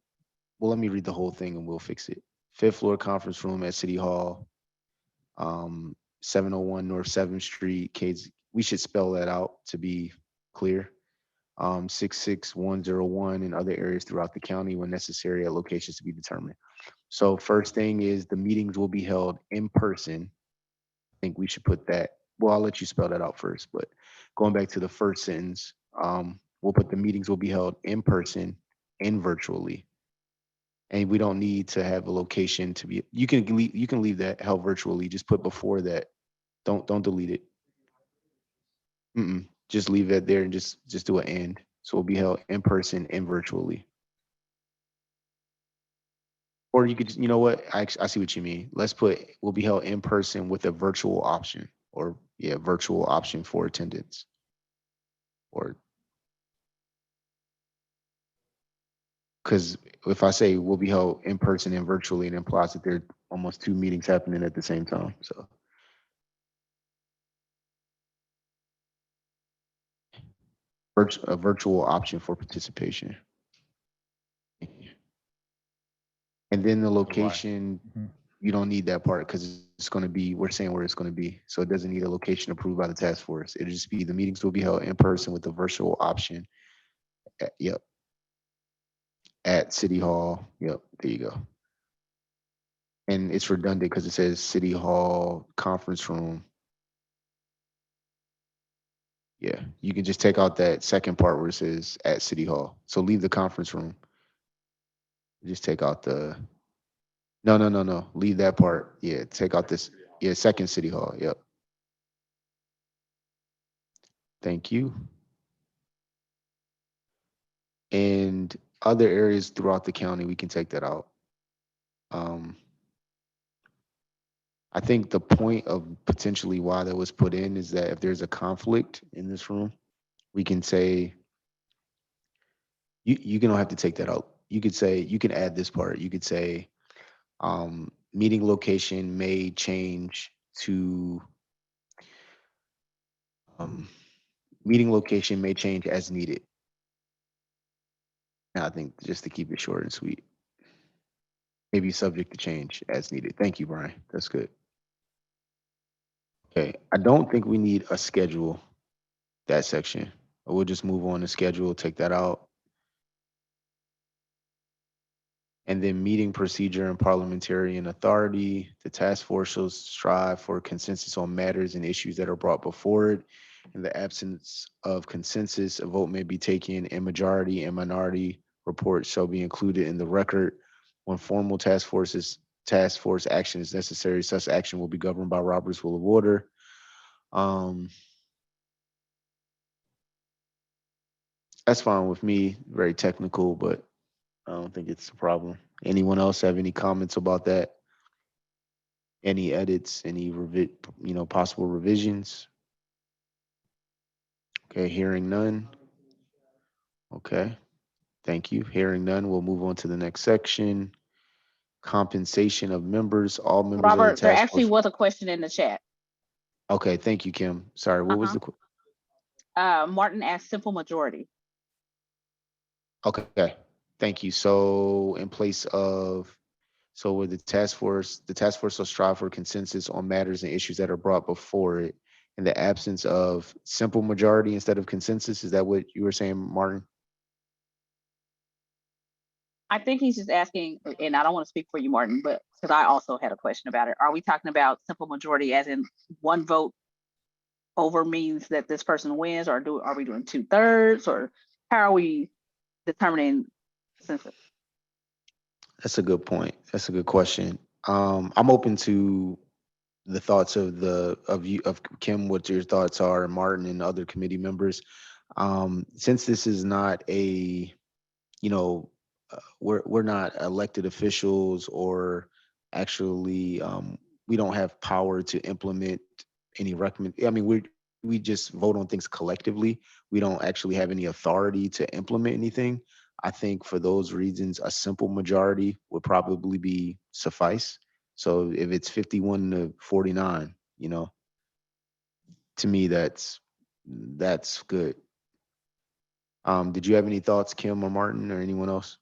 well, let me read the whole thing and we'll fix it. Fifth floor conference room at City Hall, 701 North 7th Street. We should spell that out to be clear. 66101 in other areas throughout the county when necessary at locations to be determined. So first thing is the meetings will be held in person. I think we should put that. Well, I'll let you spell that out first, but going back to the first sentence, we'll put the meetings will be held in person and virtually. And we don't need to have a location to be, you can leave that held virtually, just put before that. Don't delete it. Just leave it there and just do an and. So it'll be held in person and virtually. Or you could, you know what? I see what you mean. Let's put will be held in person with a virtual option, or yeah, virtual option for attendance. Or because if I say will be held in person and virtually, it implies that there are almost two meetings happening at the same time. So a virtual option for participation. And then the Why? location, Mhm. you don't need that part because it's going to be, we're saying where it's going to be. So it doesn't need a location approved by the task force. It'll just be the meetings will be held in person with the virtual option. Yep. At City Hall. Yep. There you go. And it's redundant because it says City Hall conference room. Yeah. You can just take out that second part where it says at City Hall. So leave the conference room. Just take out the, no. Leave that part. Yeah. Take out this. Yeah. Second City Hall. Yep. Thank you. And other areas throughout the county, we can take that out. Um, I think the point of potentially why that was put in is that if there's a conflict in this room, we can say you don't have to take that out. You could say you can add this part. You could say meeting location may change to um, meeting location may change as needed. And I think just to keep it short and sweet, maybe subject to change as needed. Thank you, Brian. That's good. Okay, I don't think we need a schedule that section. We'll just move on to schedule, take that out. And then meeting procedure and parliamentarian authority. The task force shall strive for consensus on matters and issues that are brought before it. In the absence of consensus, a vote may be taken, and majority and minority reports shall be included in the record. When formal task force action is necessary, such action will be governed by Robert's Rule of Order. That's fine with me. Very technical, but I don't think it's a problem. Anyone else have any comments about that? Any edits, any possible revisions? Okay, hearing none. Okay, thank you. Hearing none, we'll move on to the next section. Compensation of members, all members of the Robert, there task actually force. was a question in the chat. Okay, thank you, Kim. Sorry, what was Martin asked simple majority. Okay, thank you. So in place of, so with the task force will strive for consensus on matters and issues that are brought before it in the absence of simple majority instead of consensus. Is that what you were saying, Martin? I think he's just asking, and I don't want to speak for you, Martin, but because I also had a question about it. Are we talking about simple majority as in one vote over means that this person wins, or are we doing 2/3, or how are we determining consensus? That's a good point. That's a good question. I'm open to the thoughts of you, of Kim, what your thoughts are, and Martin and other committee members. Since this is not a, we're not elected officials, or actually we don't have power to implement any recommend. I mean, we just vote on things collectively. We don't actually have any authority to implement anything. I think for those reasons, a simple majority would probably be suffice. So if it's 51 to 49, to me that's good. Did you have any thoughts, Kim or Martin or anyone else?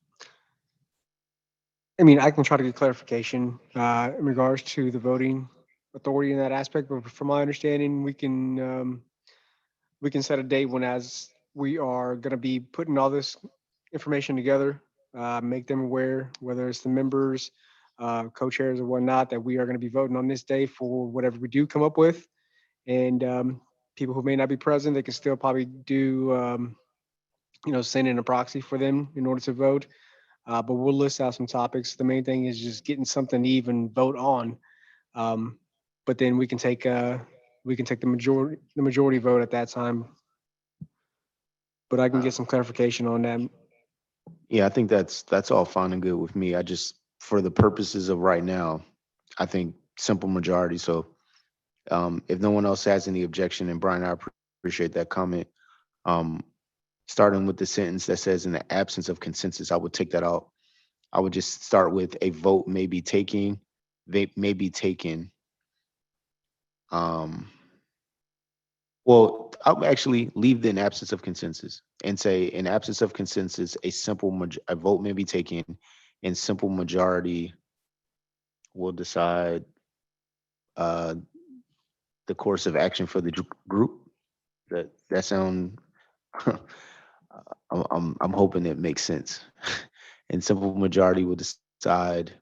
I mean, I can try to get clarification in regards to the voting authority in that aspect, but from my understanding, we can set a date when, as we are going to be putting all this information together, make them aware, whether it's the members, co-chairs or whatnot, that we are going to be voting on this day for whatever we do come up with. And people who may not be present, they can still probably do, send in a proxy for them in order to vote. But we'll list out some topics. The main thing is just getting something to even vote on. But then we can take the majority vote at that time. But I can get some clarification on that. Yeah, I think that's all fine and good with me. I just, for the purposes of right now, I think simple majority. So if no one else has any objection, and Brian, I appreciate that comment. Starting with the sentence that says, in the absence of consensus, I would take that out. I would just start with a vote may be taken. They may be taken. Well, I'll actually leave the in absence of consensus and say, in absence of consensus, a vote may be taken, and simple majority will decide uh, the course of action for the group. That sound I'm hoping it makes sense. And simple majority will decide.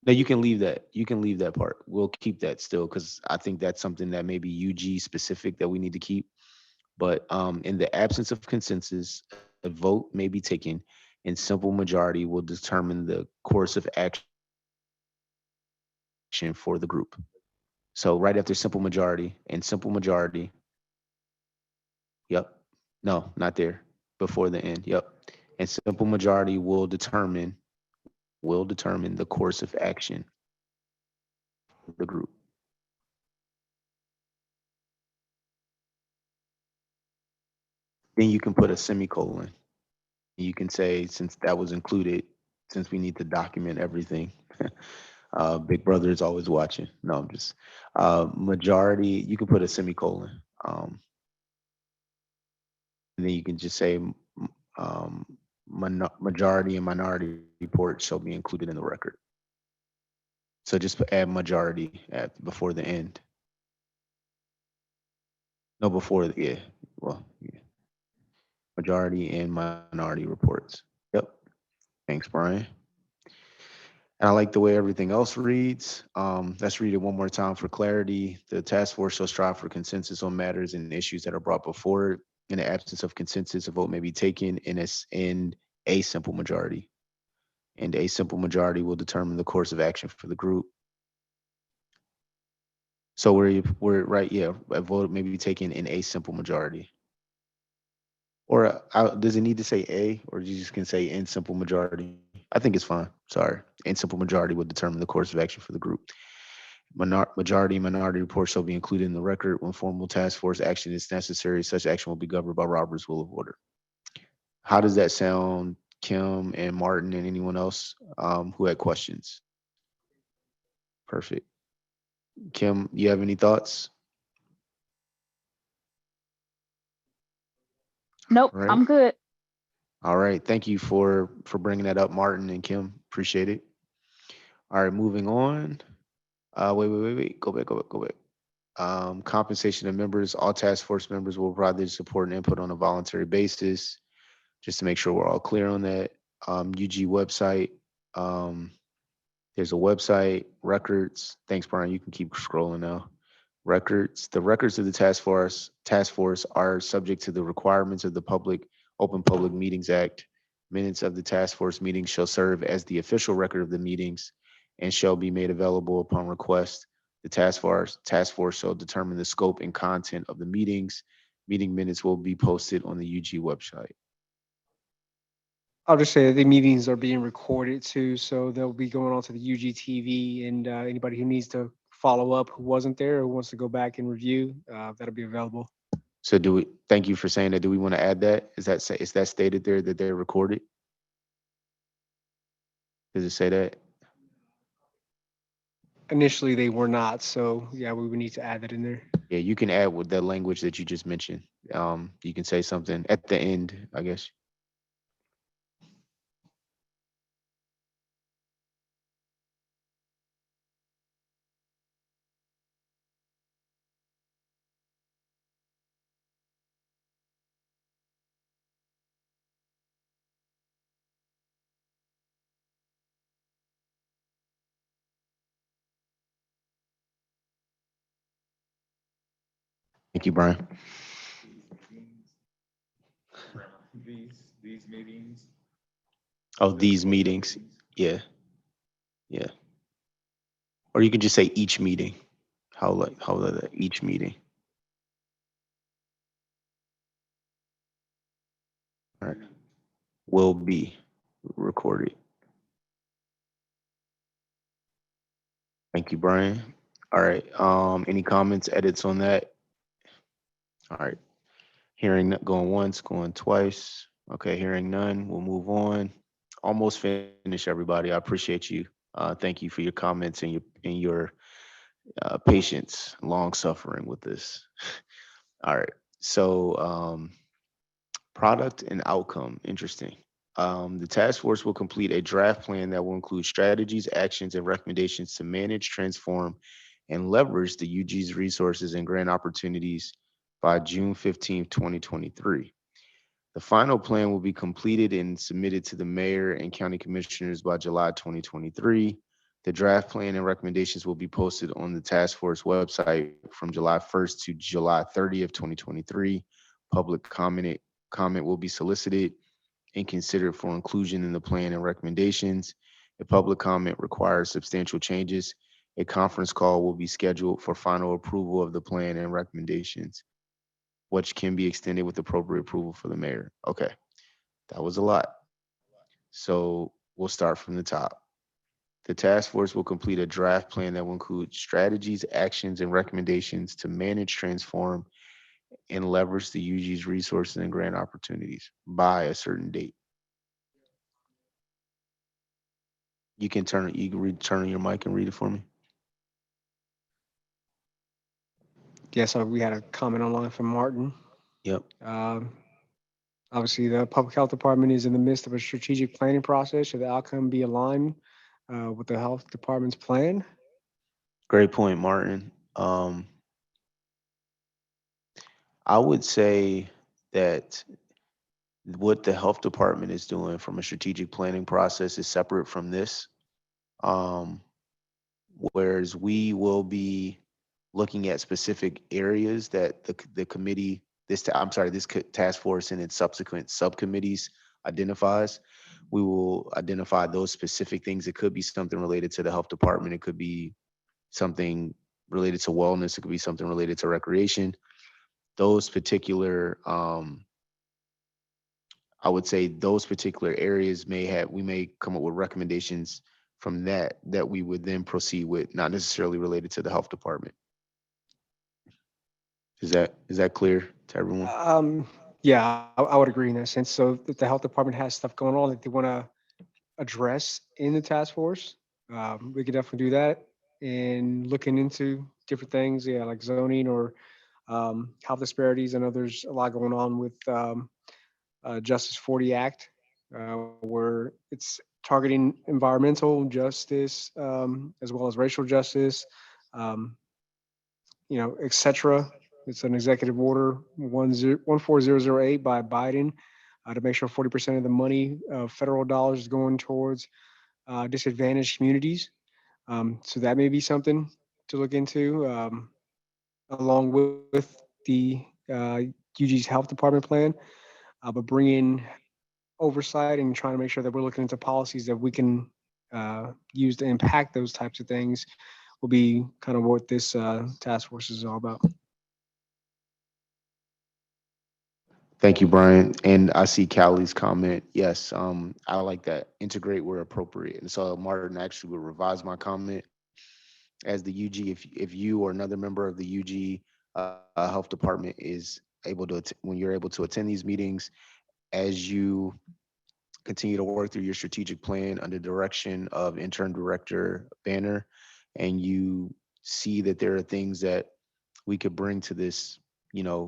No, you can leave that. You can leave that part. We'll keep that still because I think that's something that may be UG specific that we need to keep. But in the absence of consensus, a vote may be taken, and simple majority will determine the course of action for the group. So right after simple majority and simple majority, yep. No, not there. Before the end, yep. And simple majority will determine the course of action for the group. Then you can put a semicolon. You can say, since that was included, since we need to document everything, Big Brother is always watching. No, I'm just majority. You can put a semicolon, and then you can just say majority and minority report shall be included in the record. So just add majority at before the end. No, before yeah. Well, yeah. Majority and minority reports. Yep. Thanks, Brian. And I like the way everything else reads. Let's read it one more time for clarity. The task force shall strive for consensus on matters and issues that are brought before it. In the absence of consensus, a vote may be taken in a simple majority. And a simple majority will determine the course of action for the group. So we're right, yeah. A vote may be taken in a simple majority. Or does it need to say a, or you just can say in simple majority? I think it's fine. Sorry, in simple majority will determine the course of action for the group. Majority and minority reports shall be included in the record. When formal task force action is necessary, such action will be governed by Robert's Rule of Order. How does that sound, Kim and Martin and anyone else who had questions? Perfect. Kim, you have any thoughts? Nope, All right. I'm good. All right. Thank you for bringing that up, Martin and Kim. Appreciate it. All right, moving on. Wait. Go back. Compensation of members. All task force members will provide their support and input on a voluntary basis. Just to make sure we're all clear on that. UG website. Um, there's a website, records. Thanks, Brian. You can keep scrolling now. Records. The records of the task force are subject to the requirements of the Open Public Meetings Act. Minutes of the task force meetings shall serve as the official record of the meetings and shall be made available upon request. The task force shall determine the scope and content of the meetings. Meeting minutes will be posted on the UG website. I'll just say that the meetings are being recorded too, so they'll be going on to the UGTV, and anybody who needs to follow up who wasn't there or wants to go back and review, that'll be available. So thank you for saying that. Do we want to add that? Is that stated there that they're recorded? Does it say that? Initially, they were not, so yeah, we would need to add that in there. Yeah, you can add with that language that you just mentioned. You can say something at the end, I guess. Thank you, Brian. These meetings. Oh, these meetings. Yeah, yeah. Or you can just say each meeting. How each meeting. All right. Will be recorded. Thank you, Brian. All right. Any comments, edits on that? All right. Hearing going once, going twice. Okay, hearing none, we'll move on. Almost finished, everybody. I appreciate you. Thank you for your comments and your patience, long suffering with this. All right. So product and outcome, interesting. The task force will complete a draft plan that will include strategies, actions, and recommendations to manage, transform, and leverage the UG's resources and grant opportunities by June 15th, 2023. The final plan will be completed and submitted to the mayor and county commissioners by July 2023. The draft plan and recommendations will be posted on the task force website from July 1st to July 30th, 2023. Public comment will be solicited and considered for inclusion in the plan and recommendations. If public comment requires substantial changes, a conference call will be scheduled for final approval of the plan and recommendations, which can be extended with appropriate approval for the mayor. Okay, that was a lot. So we'll start from the top. The task force will complete a draft plan that will include strategies, actions, and recommendations to manage, transform, and leverage the UG's resources and grant opportunities by a certain date. You can turn on your mic and read it for me. Yeah, so we had a comment online from Martin. Yep. Obviously, the public health department is in the midst of a strategic planning process. Should the outcome be aligned with the health department's plan? Great point, Martin. I would say that what the health department is doing from a strategic planning process is separate from this. Whereas we will be looking at specific areas that the committee, this task force and its subsequent subcommittees identifies. We will identify those specific things. It could be something related to the health department. It could be something related to wellness. It could be something related to recreation. Those particular, I would say those particular areas we may come up with recommendations from that we would then proceed with, not necessarily related to the health department. Is that clear to everyone? Yeah, I would agree in that sense. So if the health department has stuff going on that they want to address in the task force, we could definitely do that. And looking into different things, yeah, like zoning or health disparities. I know there's a lot going on with Justice 40 Act, where it's targeting environmental justice as well as racial justice, um, et cetera. It's an executive order 14008 by Biden to make sure 40% of the money, federal dollars, is going towards disadvantaged communities. So that may be something to look into, along with the UG's health department plan, but bringing oversight and trying to make sure that we're looking into policies that we can use to impact those types of things will be kind of what this task force is all about. Thank you, Brian. And I see Callie's comment. Yes, I like that. Integrate where appropriate. And so Martin actually will revise my comment as the UG. If you or another member of the UG health department is able to, when you're able to attend these meetings, as you continue to work through your strategic plan under direction of intern director Banner, and you see that there are things that we could bring to this,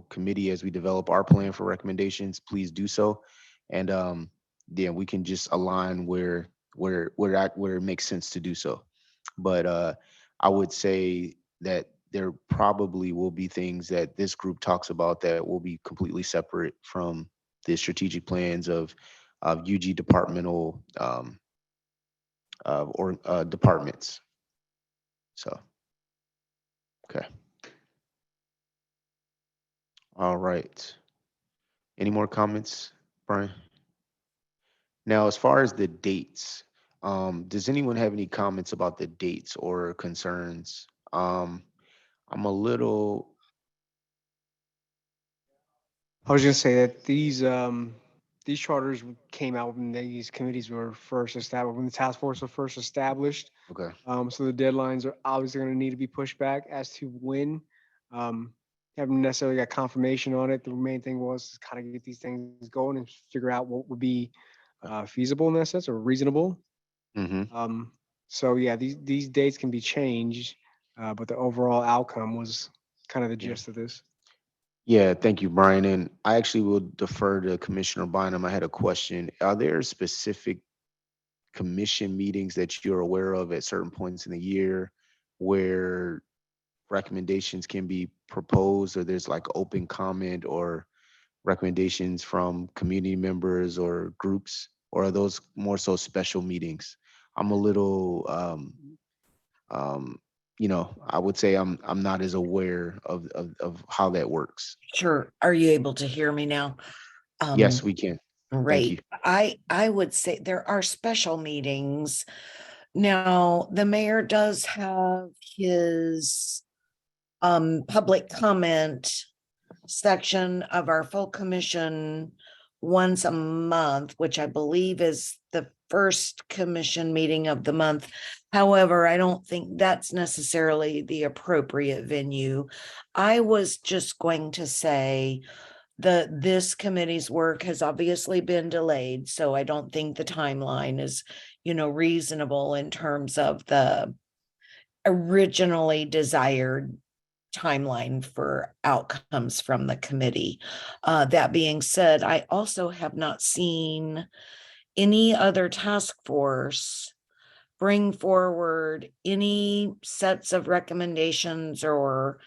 committee as we develop our plan for recommendations, please do so. And yeah, we can just align where it makes sense to do so. But I would say that there probably will be things that this group talks about that will be completely separate from the strategic plans of UG departmental departments. So, okay. All right. Any more comments, Brian? Now, as far as the dates, does anyone have any comments about the dates or concerns? I'm a little, I was going to say that these charters came out when these committees were first established, when the task force was first established. okay. So the deadlines are obviously going to need to be pushed back as to when. Haven't necessarily got confirmation on it. The main thing was to kind of get these things going and figure out what would be feasible in that sense or reasonable. Mm-hmm. So yeah, these dates can be changed, but the overall outcome was kind of the Yeah. gist of this. Yeah, thank you, Brian. And I actually will defer to Commissioner Bynum. I had a question. Are there specific commission meetings that you're aware of at certain points in the year where recommendations can be proposed, or there's like open comment or recommendations from community members or groups, or are those more so special meetings? I'm a little um, I would say I'm not as aware of how that works. Sure. Are you able to hear me now? Yes, we can. Thank you. Right. I would say there are special meetings. Now, the mayor does have his public comment section of our full commission once a month, which I believe is the first commission meeting of the month. However, I don't think that's necessarily the appropriate venue. I was just going to say that this committee's work has obviously been delayed, so I don't think the timeline is, reasonable in terms of the originally desired timeline for outcomes from the committee. That being said, I also have not seen any other task force bring forward any sets of recommendations or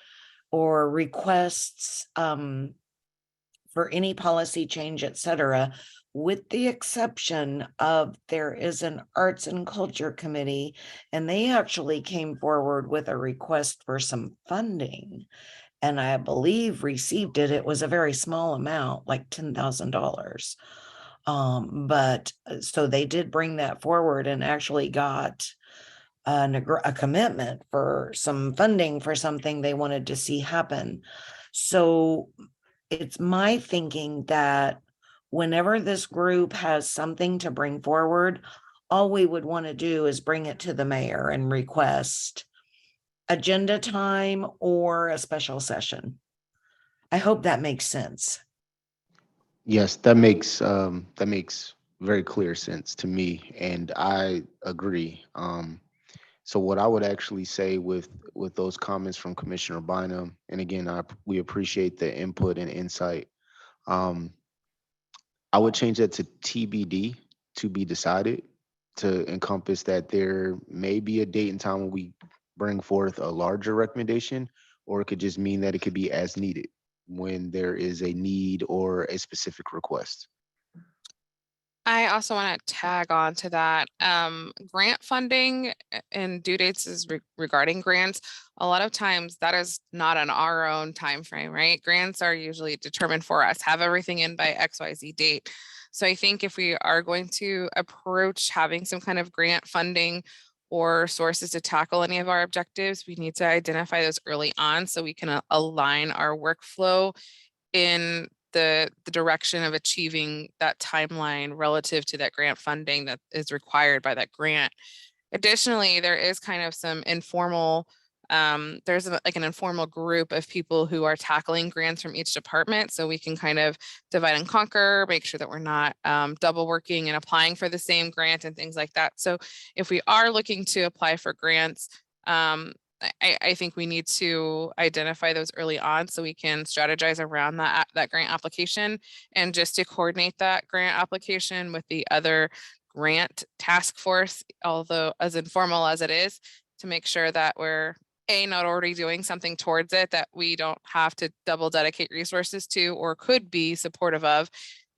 requests for any policy change, et cetera, with the exception of there is an arts and culture committee, and they actually came forward with a request for some funding. And I believe received it. It was a very small amount, like $10,000. But so they did bring that forward and actually got a commitment for some funding for something they wanted to see happen. So it's my thinking that whenever this group has something to bring forward, all we would want to do is bring it to the mayor and request agenda time or a special session. I hope that makes sense. Yes, that makes very clear sense to me, and I agree. So what I would actually say with those comments from Commissioner Bynum, and again, we appreciate the input and insight. Um, I would change that to TBD, to be decided, to encompass that there may be a date and time when we bring forth a larger recommendation, or it could just mean that it could be as needed when there is a need or a specific request. I also want to tag on to that. Grant funding and due dates is regarding grants. A lot of times that is not on our own time frame, right? Grants are usually determined for us, have everything in by XYZ date. So I think if we are going to approach having some kind of grant funding or sources to tackle any of our objectives, we need to identify those early on so we can align our workflow in the direction of achieving that timeline relative to that grant funding that is required by that grant. Additionally, there is kind of some informal, there's like an informal group of people who are tackling grants from each department. So we can kind of divide and conquer, make sure that we're not double working and applying for the same grant and things like that. So if we are looking to apply for grants, I think we need to identify those early on so we can strategize around that grant application, and just to coordinate that grant application with the other grant task force, although as informal as it is, to make sure that we're not already doing something towards it that we don't have to double dedicate resources to or could be supportive of,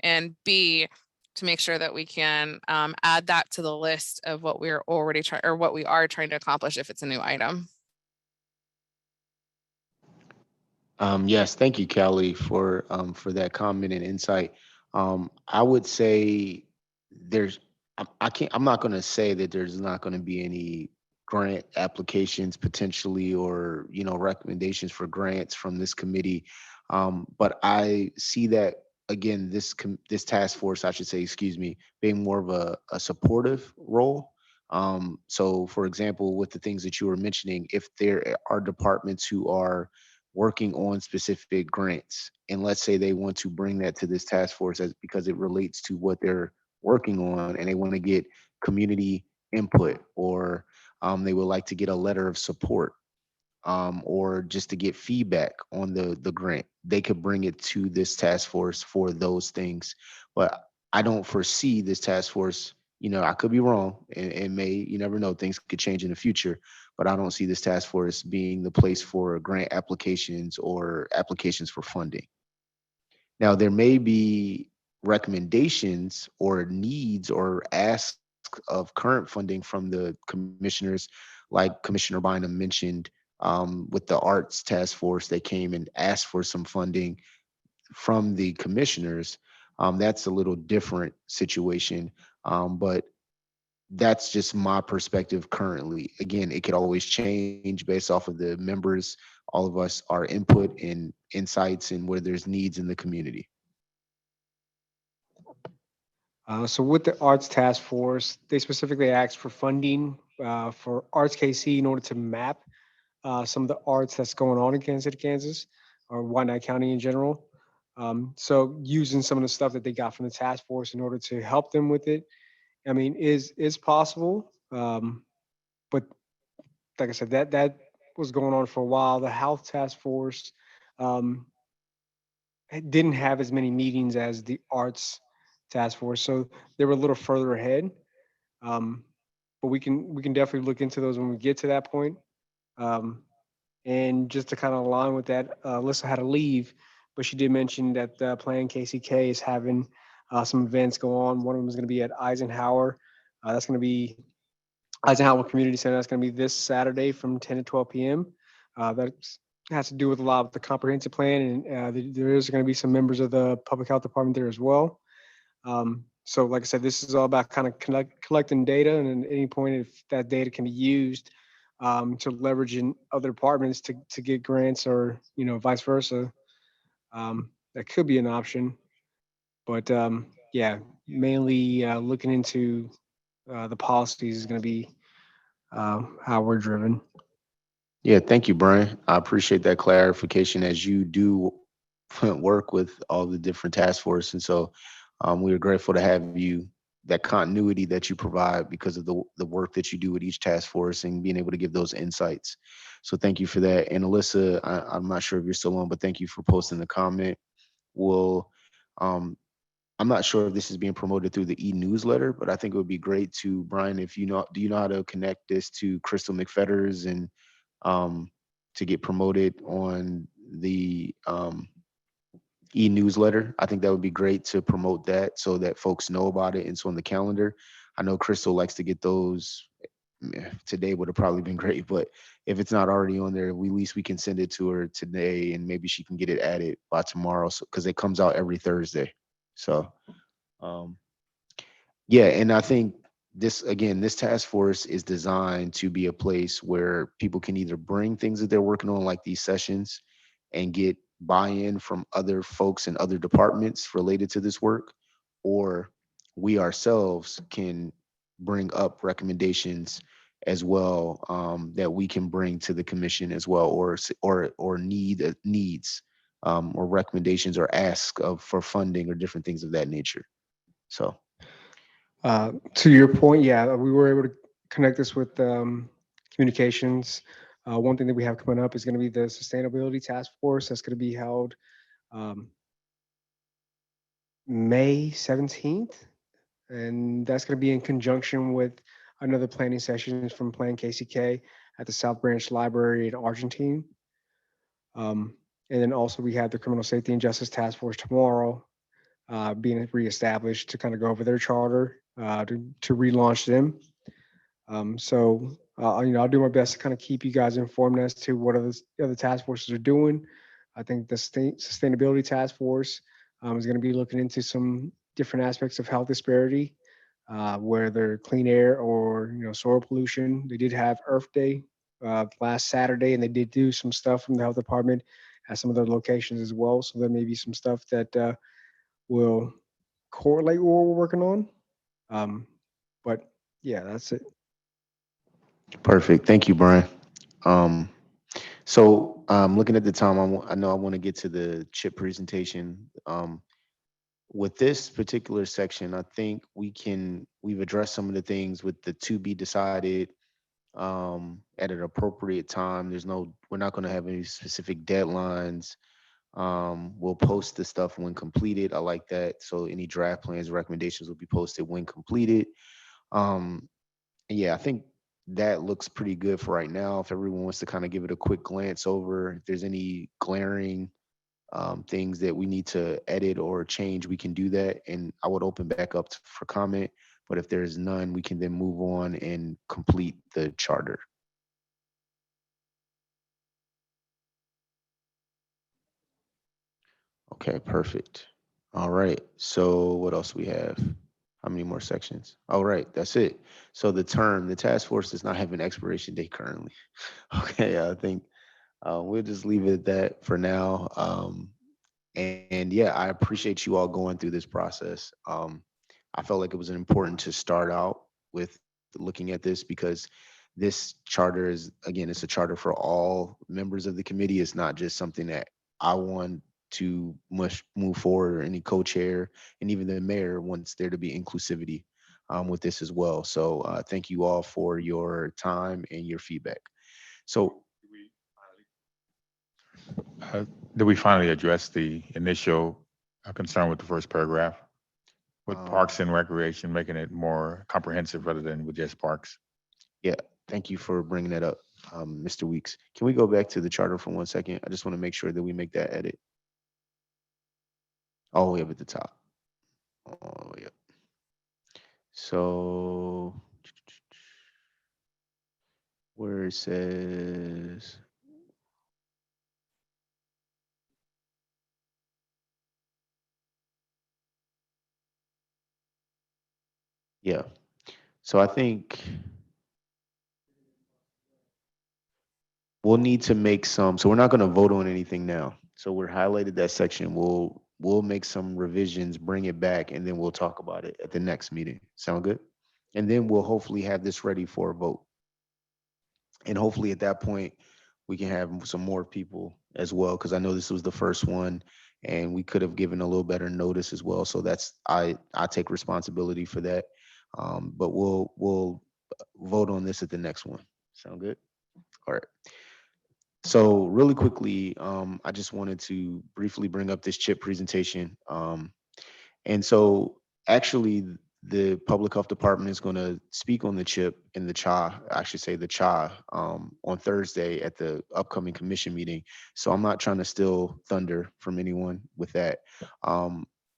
and B, to make sure that we can add that to the list of what we're already trying or what we are trying to accomplish if it's a new item. Yes, thank you, Kelly, for that comment and insight. I would say there's I'm not going to say that there's not going to be any grant applications potentially, or recommendations for grants from this committee. But I see that again, this task force, I should say, excuse me, being more of a supportive role. So for example, with the things that you were mentioning, if there are departments who are working on specific grants, and let's say they want to bring that to this task force because it relates to what they're working on, and they want to get community input, or they would like to get a letter of support, or just to get feedback on the grant, they could bring it to this task force for those things. But I don't foresee this task force, I could be wrong, and may, you never know, things could change in the future, but I don't see this task force being the place for grant applications or applications for funding. Now, there may be recommendations or needs or asks of current funding from the commissioners, like Commissioner Bynum mentioned, with the arts task force. They came and asked for some funding from the commissioners. That's a little different situation, but that's just my perspective currently. Again, it could always change based off of the members, all of us, our input and insights, and where there's needs in the community. So with the Arts Task Force, they specifically asked for funding for Arts KC in order to map some of the arts that's going on in Kansas City, Kansas, or Wyandotte County in general. So using some of the stuff that they got from the task force in order to help them with it, I mean, is possible. But like I said, that was going on for a while. The Health Task Force um, didn't have as many meetings as the Arts Task Force, so they were a little further ahead. Um, but we can definitely look into those when we get to that point. Um, and just to kind of align with that, Alyssa had to leave, but she did mention that Plan KCK is having some events go on. One of them is going to be at Eisenhower. That's going to be Eisenhower Community Center. That's going to be this Saturday from 10 to 12 p.m. That has to do with a lot of the comprehensive plan, and there is going to be some members of the public health department there as well. So, like I said, this is all about kind of collecting data, and at any point, if that data can be used to leverage in other departments to get grants, or vice versa, that could be an option. But yeah, mainly looking into the policies is going to be how we're driven. Yeah, thank you, Brian. I appreciate that clarification as you do work with all the different task force. And so we are grateful to have you, that continuity that you provide because of the work that you do with each task force and being able to give those insights. So thank you for that. And Alyssa, I'm not sure if you're still on, but thank you for posting the comment. We'll, um, I'm not sure if this is being promoted through the e-newsletter, but I think it would be great to, Brian, if do you know how to connect this to Crystal McFetters and um, to get promoted on the e-newsletter? I think that would be great to promote that so that folks know about it and so on the calendar. I know Crystal likes to get those. Today would have probably been great, but if it's not already on there, at least we can send it to her today and maybe she can get it added by tomorrow. So, because it comes out every Thursday. So, um, yeah, and I think this task force is designed to be a place where people can either bring things that they're working on, like these sessions, and get buy-in from other folks in other departments related to this work, or we ourselves can bring up recommendations as well, that we can bring to the commission as well, or needs, or recommendations or ask of for funding or different things of that nature. So. To your point, yeah, we were able to connect this with communications. One thing that we have coming up is going to be the sustainability task force that's going to be held um, May 17th. And that's going to be in conjunction with another planning sessions from Plan KCK at the South Branch Library in Argentine. And then also we have the Criminal Safety and Justice Task Force tomorrow being reestablished to kind of go over their charter to relaunch them. I'll do my best to kind of keep you guys informed as to what other task forces are doing. I think the sustainability task force is going to be looking into some different aspects of health disparity, whether clean air or soil pollution. They did have Earth Day last Saturday, and they did do some stuff from the health department at some of their locations as well. So there may be some stuff that will correlate with what we're working on. But yeah, that's it. Perfect. Thank you, Brian. Um, looking at the time, I know I want to get to the chip presentation. With this particular section, I think we've addressed some of the things with the to be decided, at an appropriate time. We're not going to have any specific deadlines. We'll post the stuff when completed. I like that. So any draft plans, recommendations will be posted when completed. Um, yeah, I think that looks pretty good for right now. If everyone wants to kind of give it a quick glance over, if there's any glaring things that we need to edit or change, we can do that. And I would open back up for comment. But if there's none, we can then move on and complete the charter. Okay, perfect. All right. So what else we have? How many more sections? All right, that's it. So the task force does not have an expiration date currently. Okay, I think we'll just leave it at that for now. And yeah, I appreciate you all going through this process. I felt like it was important to start out with looking at this because this charter is, again, it's a charter for all members of the committee. It's not just something that I want to move forward, or any co-chair, and even the mayor wants there to be inclusivity with this as well. So thank you all for your time and your feedback. So Uh, Did we finally address the initial concern with the first paragraph? With Parks and Recreation, making it more comprehensive rather than with just parks? yeah, thank you for bringing that up, Mr. Weeks. Can we go back to the charter for 1 second? I just want to make sure that we make that edit all the way up at the top. All the way up. So where it says, yeah. So I think we'll need to make some, so we're not going to vote on anything now. So we're highlighted that section. We'll make some revisions, bring it back, and then we'll talk about it at the next meeting. Sound good? And then we'll hopefully have this ready for a vote. And hopefully at that point, we can have some more people as well, because I know this was the first one and we could have given a little better notice as well. So that's, I take responsibility for that. But we'll vote on this at the next one. Sound good? All right. So really quickly, I just wanted to briefly bring up this chip presentation. And so actually the public health department is going to speak on the chip and the CHA, I should say the CHA, on Thursday at the upcoming commission meeting. So I'm not trying to steal thunder from anyone with that.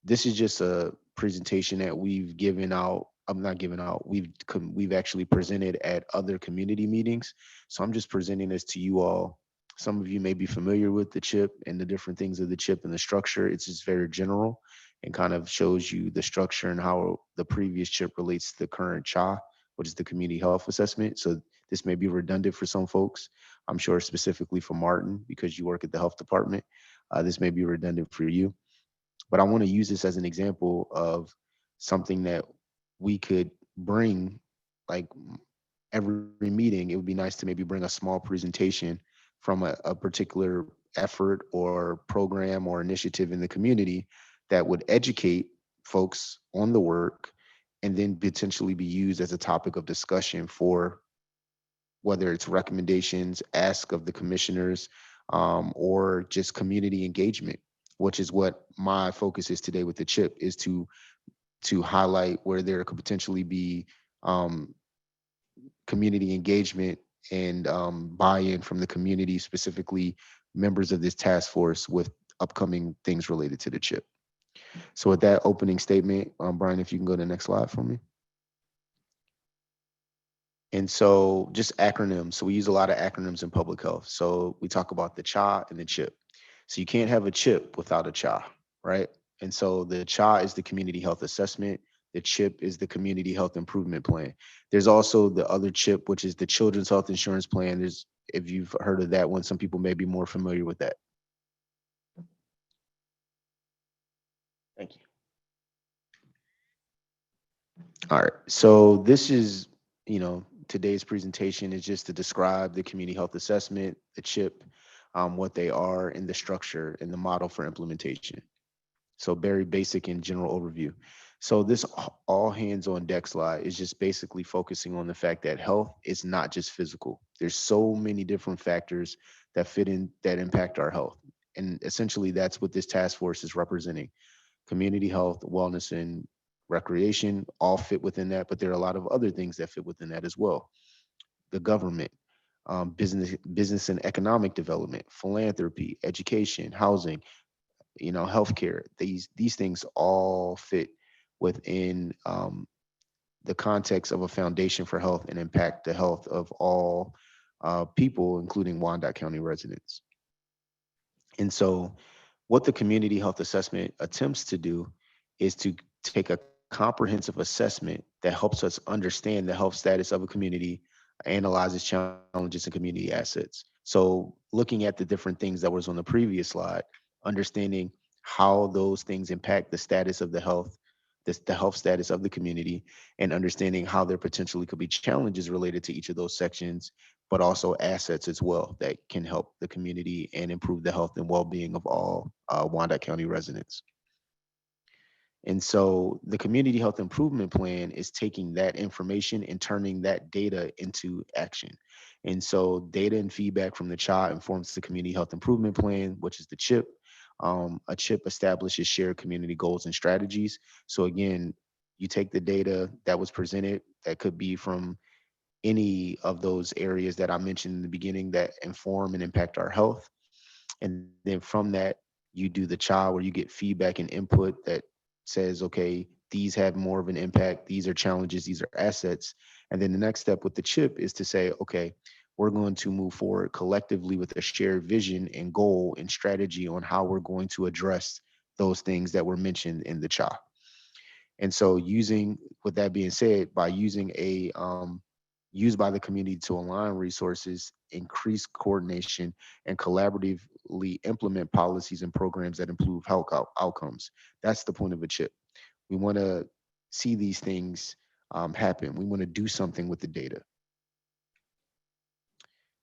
This is just a presentation that we've given out. I'm not giving out. We've actually presented at other community meetings. So I'm just presenting this to you all. Some of you may be familiar with the chip and the different things of the chip and the structure. It's just very general and kind of shows you the structure and how the previous chip relates to the current CHA, which is the community health assessment. So this may be redundant for some folks. I'm sure specifically for Martin, because you work at the health department, this may be redundant for you. But I want to use this as an example of something that we could bring, like every meeting. It would be nice to maybe bring a small presentation from a particular effort or program or initiative in the community that would educate folks on the work and then potentially be used as a topic of discussion for whether it's recommendations, ask of the commissioners, or just community engagement, which is what my focus is today with the chip, is to highlight where there could potentially be community engagement and buy-in from the community, specifically members of this task force with upcoming things related to the chip. So with that opening statement, Brian, if you can go to the next slide for me. And so just acronyms. So we use a lot of acronyms in public health. So we talk about the CHA and the CHIP. So you can't have a CHIP without a CHA, right? And so the CHA is the community health assessment. The CHIP is the community health improvement plan. There's also the other CHIP, which is the children's health insurance plan. There's, if you've heard of that one, some people may be more familiar with that. Thank you. All right, so this is, today's presentation is just to describe the community health assessment, the CHIP, what they are, and the structure and the model for implementation. So very basic and general overview. So this all hands on deck slide is just basically focusing on the fact that health is not just physical. There's so many different factors that fit in that impact our health. And essentially that's what this task force is representing. Community health, wellness, and recreation all fit within that, but there are a lot of other things that fit within that as well. The government, business and economic development, philanthropy, education, housing, healthcare. These things all fit within the context of a foundation for health and impact the health of all people, including Wyandotte County residents. And so, what the community health assessment attempts to do is to take a comprehensive assessment that helps us understand the health status of a community, analyzes challenges and community assets. So, looking at the different things that was on the previous slide, understanding how those things impact the status of the health, the health status of the community, and understanding how there potentially could be challenges related to each of those sections, but also assets as well that can help the community and improve the health and well-being of all Wyandotte County residents. And so the community health improvement plan is taking that information and turning that data into action. And so data and feedback from the CHA informs the community health improvement plan, which is the CHIP. A CHIP establishes shared community goals and strategies. So again, you take the data that was presented, that could be from any of those areas that I mentioned in the beginning that inform and impact our health. And then from that, you do the CHA where you get feedback and input that says, okay, these have more of an impact, these are challenges, these are assets. And then the next step with the CHIP is to say, okay, we're going to move forward collectively with a shared vision and goal and strategy on how we're going to address those things that were mentioned in the CHA. And so with that being said, by using used by the community to align resources, increase coordination, and collaboratively implement policies and programs that improve health outcomes. That's the point of a CHIP. We want to see these things happen. We want to do something with the data.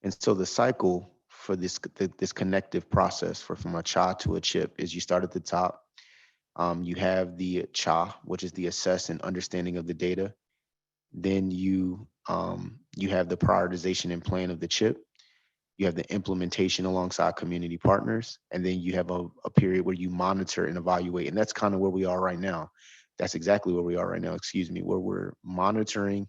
And so the cycle for this connective process from a CHA to a CHIP is you start at the top. You have the CHA, which is the assess and understanding of the data. Then you have the prioritization and plan of the CHIP. You have the implementation alongside community partners, and then you have a period where you monitor and evaluate. And that's kind of where we are right now. That's exactly where we are right now, where we're monitoring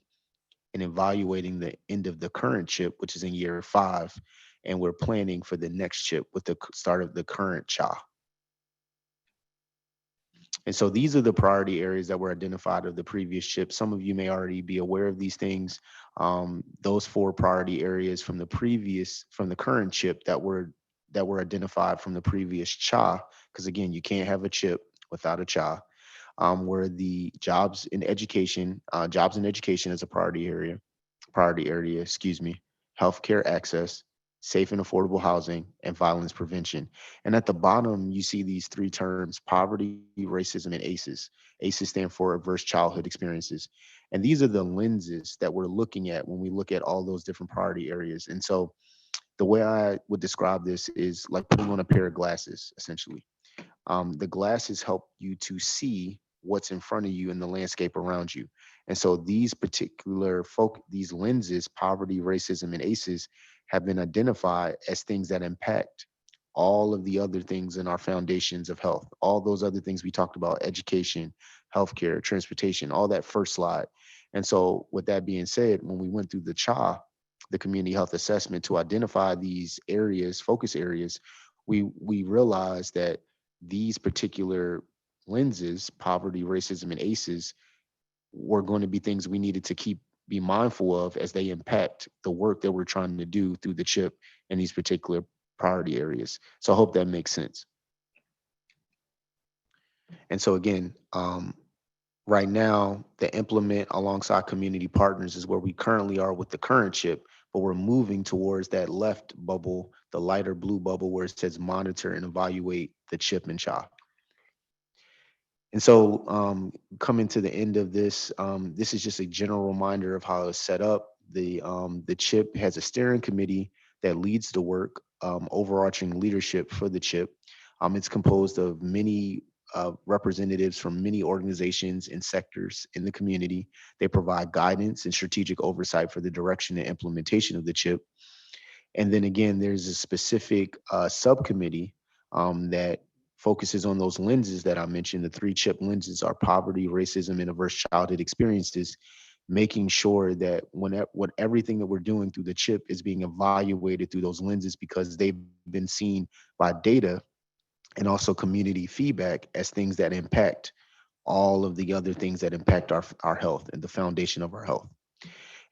and evaluating the end of the current CHIP, which is in year 5, and we're planning for the next CHIP with the start of the current CHA. And so these are the priority areas that were identified of the previous CHIP. Some of you may already be aware of these things. Those 4 priority areas from the current CHIP that were identified from the previous CHA, because again, you can't have a CHIP without a CHA, were the jobs in education as a priority area, healthcare access, safe and affordable housing, and violence prevention. And at the bottom, you see these 3 terms: poverty, racism, and ACEs. ACEs stand for adverse childhood experiences. And these are the lenses that we're looking at when we look at all those different priority areas. And so the way I would describe this is like putting on a pair of glasses, essentially. The glasses help you to see what's in front of you in the landscape around you. And so these particular these lenses, poverty, racism, and ACEs, have been identified as things that impact all of the other things in our foundations of health, all those other things we talked about: education, healthcare, transportation, all that first slide. And so with that being said, when we went through the CHA, the community health assessment, to identify these areas, focus areas, we realized that these particular lenses, poverty, racism, and ACEs, were going to be things we needed to be mindful of as they impact the work that we're trying to do through the CHIP in these particular priority areas. So I hope that makes sense. And so again, right now, the implement alongside community partners is where we currently are with the current CHIP, but we're moving towards that left bubble, the lighter blue bubble, where it says monitor and evaluate the CHIP and CHA. And so coming to the end of this, this is just a general reminder of how it's set up. The CHIP has a steering committee that leads the work, overarching leadership for the CHIP. It's composed of many representatives from many organizations and sectors in the community. They provide guidance and strategic oversight for the direction and implementation of the CHIP. And then again, there's a specific subcommittee that focuses on those lenses that I mentioned. The 3 CHIP lenses are poverty, racism, and adverse childhood experiences, making sure that what everything that we're doing through the CHIP is being evaluated through those lenses, because they've been seen by data and also community feedback as things that impact all of the other things that impact our health and the foundation of our health.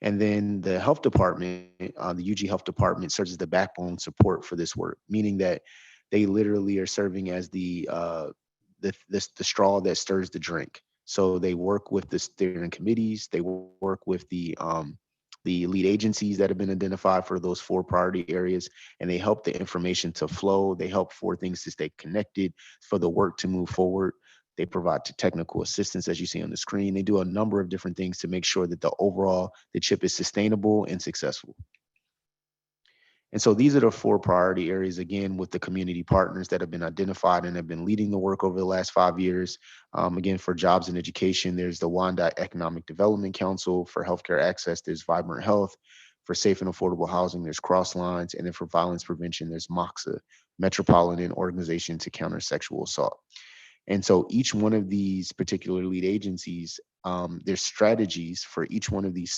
And then the health department, the UG Health Department, serves as the backbone support for this work, meaning that they literally are serving as the straw that stirs the drink. So they work with the steering committees, they work with the lead agencies that have been identified for those 4 priority areas, and they help the information to flow. They help for things to stay connected, for the work to move forward. They provide technical assistance, as you see on the screen. They do a number of different things to make sure that the CHIP is sustainable and successful. And so these are the 4 priority areas, again, with the community partners that have been identified and have been leading the work over the last 5 years. Again, for jobs and education, there's the Wyandotte Economic Development Council. For healthcare access, there's Vibrant Health. For safe and affordable housing, there's Crosslines. And then for violence prevention, there's MOXA, Metropolitan Organization to Counter Sexual Assault. And so each one of these particular lead agencies, there's strategies for each one of these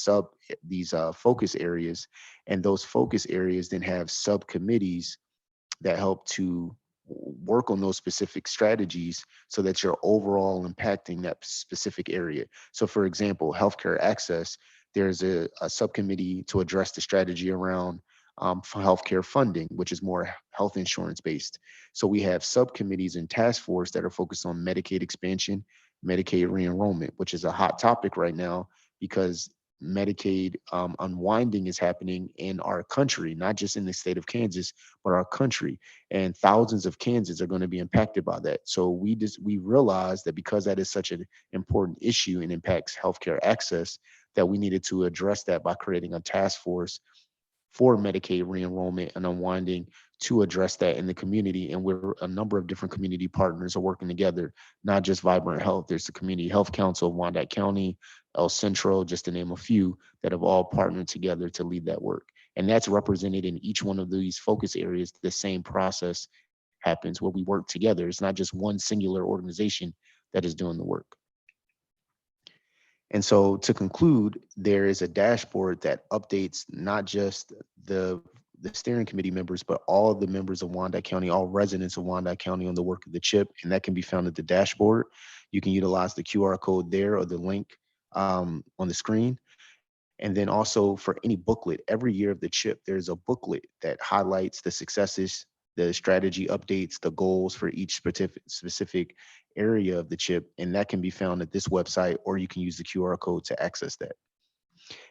focus areas, and those focus areas then have subcommittees that help to work on those specific strategies so that you're overall impacting that specific area. So for example, healthcare access, there's a subcommittee to address the strategy around for healthcare funding, which is more health insurance based. So we have subcommittees and task force that are focused on Medicaid expansion, Medicaid re-enrollment, which is a hot topic right now because Medicaid unwinding is happening in our country, not just in the state of Kansas, but our country. And thousands of Kansans are going to be impacted by that. So we realized that because that is such an important issue and impacts healthcare access, that we needed to address that by creating a task force for Medicaid re-enrollment and unwinding to address that in the community. And we're a number of different community partners are working together, not just Vibrant Health. There's the Community Health Council of Wyandotte County, El Centro, just to name a few, that have all partnered together to lead that work. And that's represented in each one of these focus areas. The same process happens where we work together. It's not just one singular organization that is doing the work. And so to conclude, there is a dashboard that updates not just the steering committee members, but all of the members of Wyandotte County, all residents of Wyandotte County on the work of the CHIP, and that can be found at the dashboard. You can utilize the QR code there or the link on the screen. And then also for any booklet, every year of the CHIP, there's a booklet that highlights the successes, the strategy updates, the goals for each specific area of the CHIP. And that can be found at this website, or you can use the QR code to access that.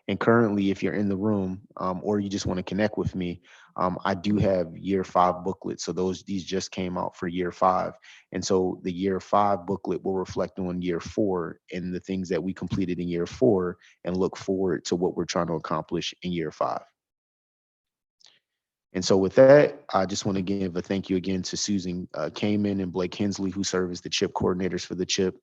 And currently, if you're in the room or you just want to connect with me, I do have year 5 booklets. So these just came out for year 5. And so the year 5 booklet will reflect on year 4 and the things that we completed in year 4 and look forward to what we're trying to accomplish in year 5. And so with that, I just want to give a thank you again to Susan Kamen and Blake Hensley, who serve as the CHIP coordinators for the CHIP.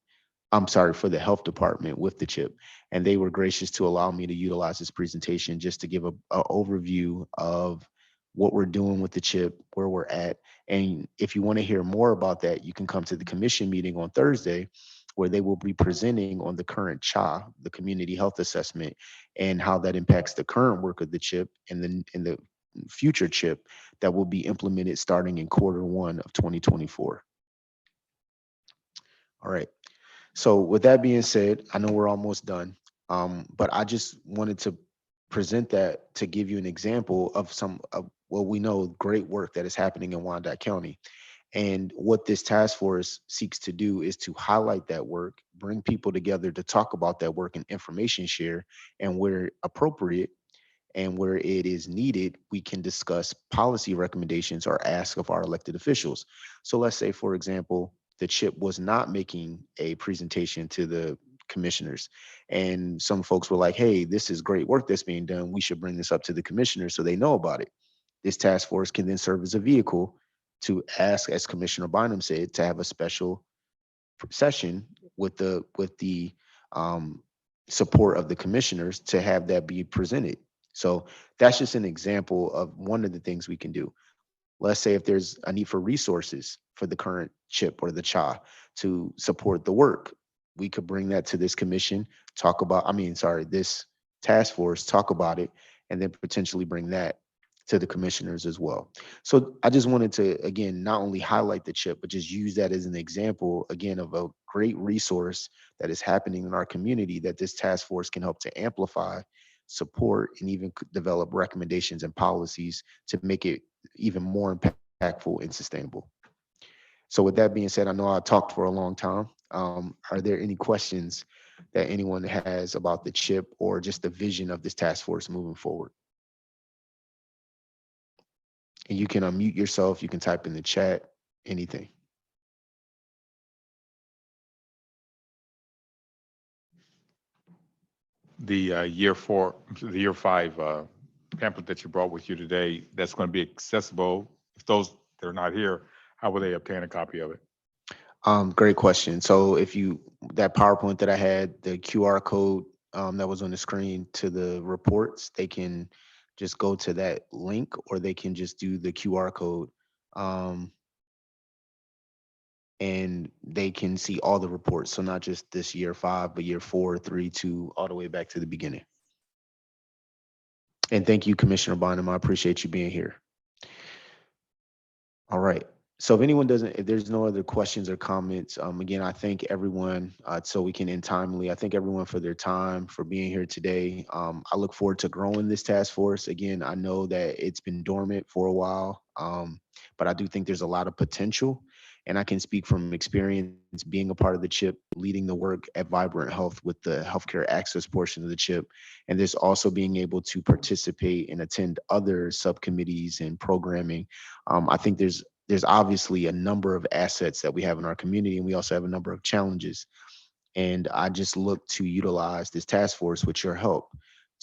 For the health department with the CHIP. And they were gracious to allow me to utilize this presentation just to give a overview of what we're doing with the CHIP, where we're at. And if you want to hear more about that, you can come to the commission meeting on Thursday, where they will be presenting on the current CHA, the community health assessment, and how that impacts the current work of the CHIP and the future CHIP that will be implemented starting in Q1 of 2024. All right. So with that being said, I know we're almost done, but I just wanted to present that to give you an example of some of what we know great work that is happening in Wyandotte County. And what this task force seeks to do is to highlight that work, bring people together to talk about that work and information share, and where appropriate and where it is needed, we can discuss policy recommendations or ask of our elected officials. So let's say, for example, the CHIP was not making a presentation to the commissioners, and some folks were like, hey, this is great work that's being done. We should bring this up to the commissioners so they know about it. This task force can then serve as a vehicle to ask, as Commissioner Bynum said, to have a special session with the support of the commissioners to have that be presented. So that's just an example of one of the things we can do. Let's say if there's a need for resources for the current CHIP or the CHA to support the work, we could bring that to this commission, this task force, talk about it, and then potentially bring that to the commissioners as well. So I just wanted to, again, not only highlight the CHIP, but just use that as an example, again, of a great resource that is happening in our community that this task force can help to amplify, support, and even develop recommendations and policies to make it even more impactful and sustainable. So with that being said, I know I talked for a long time. Are there any questions that anyone has about the CHIP or just the vision of this task force moving forward? And you can unmute yourself, you can type in the chat, anything. The year 5 pamphlet that you brought with you today, that's going to be accessible. If those that are not here, how will they obtain a copy of it? Great question. So if that PowerPoint that I had, the QR code that was on the screen to the reports, they can just go to that link, or they can just do the QR code. And they can see all the reports. So not just this year 5, but year 4, 3, 2, all the way back to the beginning. And thank you, Commissioner Bynum. I appreciate you being here. All right. So if there's no other questions or comments, again, I thank everyone so we can end timely. I thank everyone for their time, for being here today. I look forward to growing this task force. Again, I know that it's been dormant for a while, but I do think there's a lot of potential. And I can speak from experience being a part of the CHIP, leading the work at Vibrant Health with the healthcare access portion of the CHIP. And there's also being able to participate and attend other subcommittees and programming. I think there's obviously a number of assets that we have in our community, and we also have a number of challenges. And I just look to utilize this task force with your help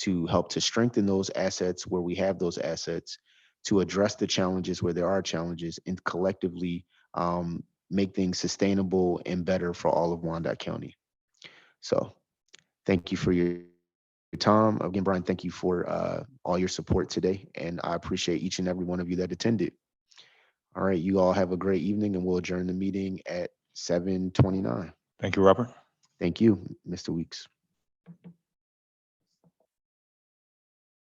to strengthen those assets where we have those assets, to address the challenges where there are challenges, and collectively make things sustainable and better for all of Wyandotte County. So thank you for your time. Again, Brian, thank you for all your support today. And I appreciate each and every one of you that attended. All right, you all have a great evening, and we'll adjourn the meeting at 7:29. Thank you, Robert. Thank you, Mr. Weeks.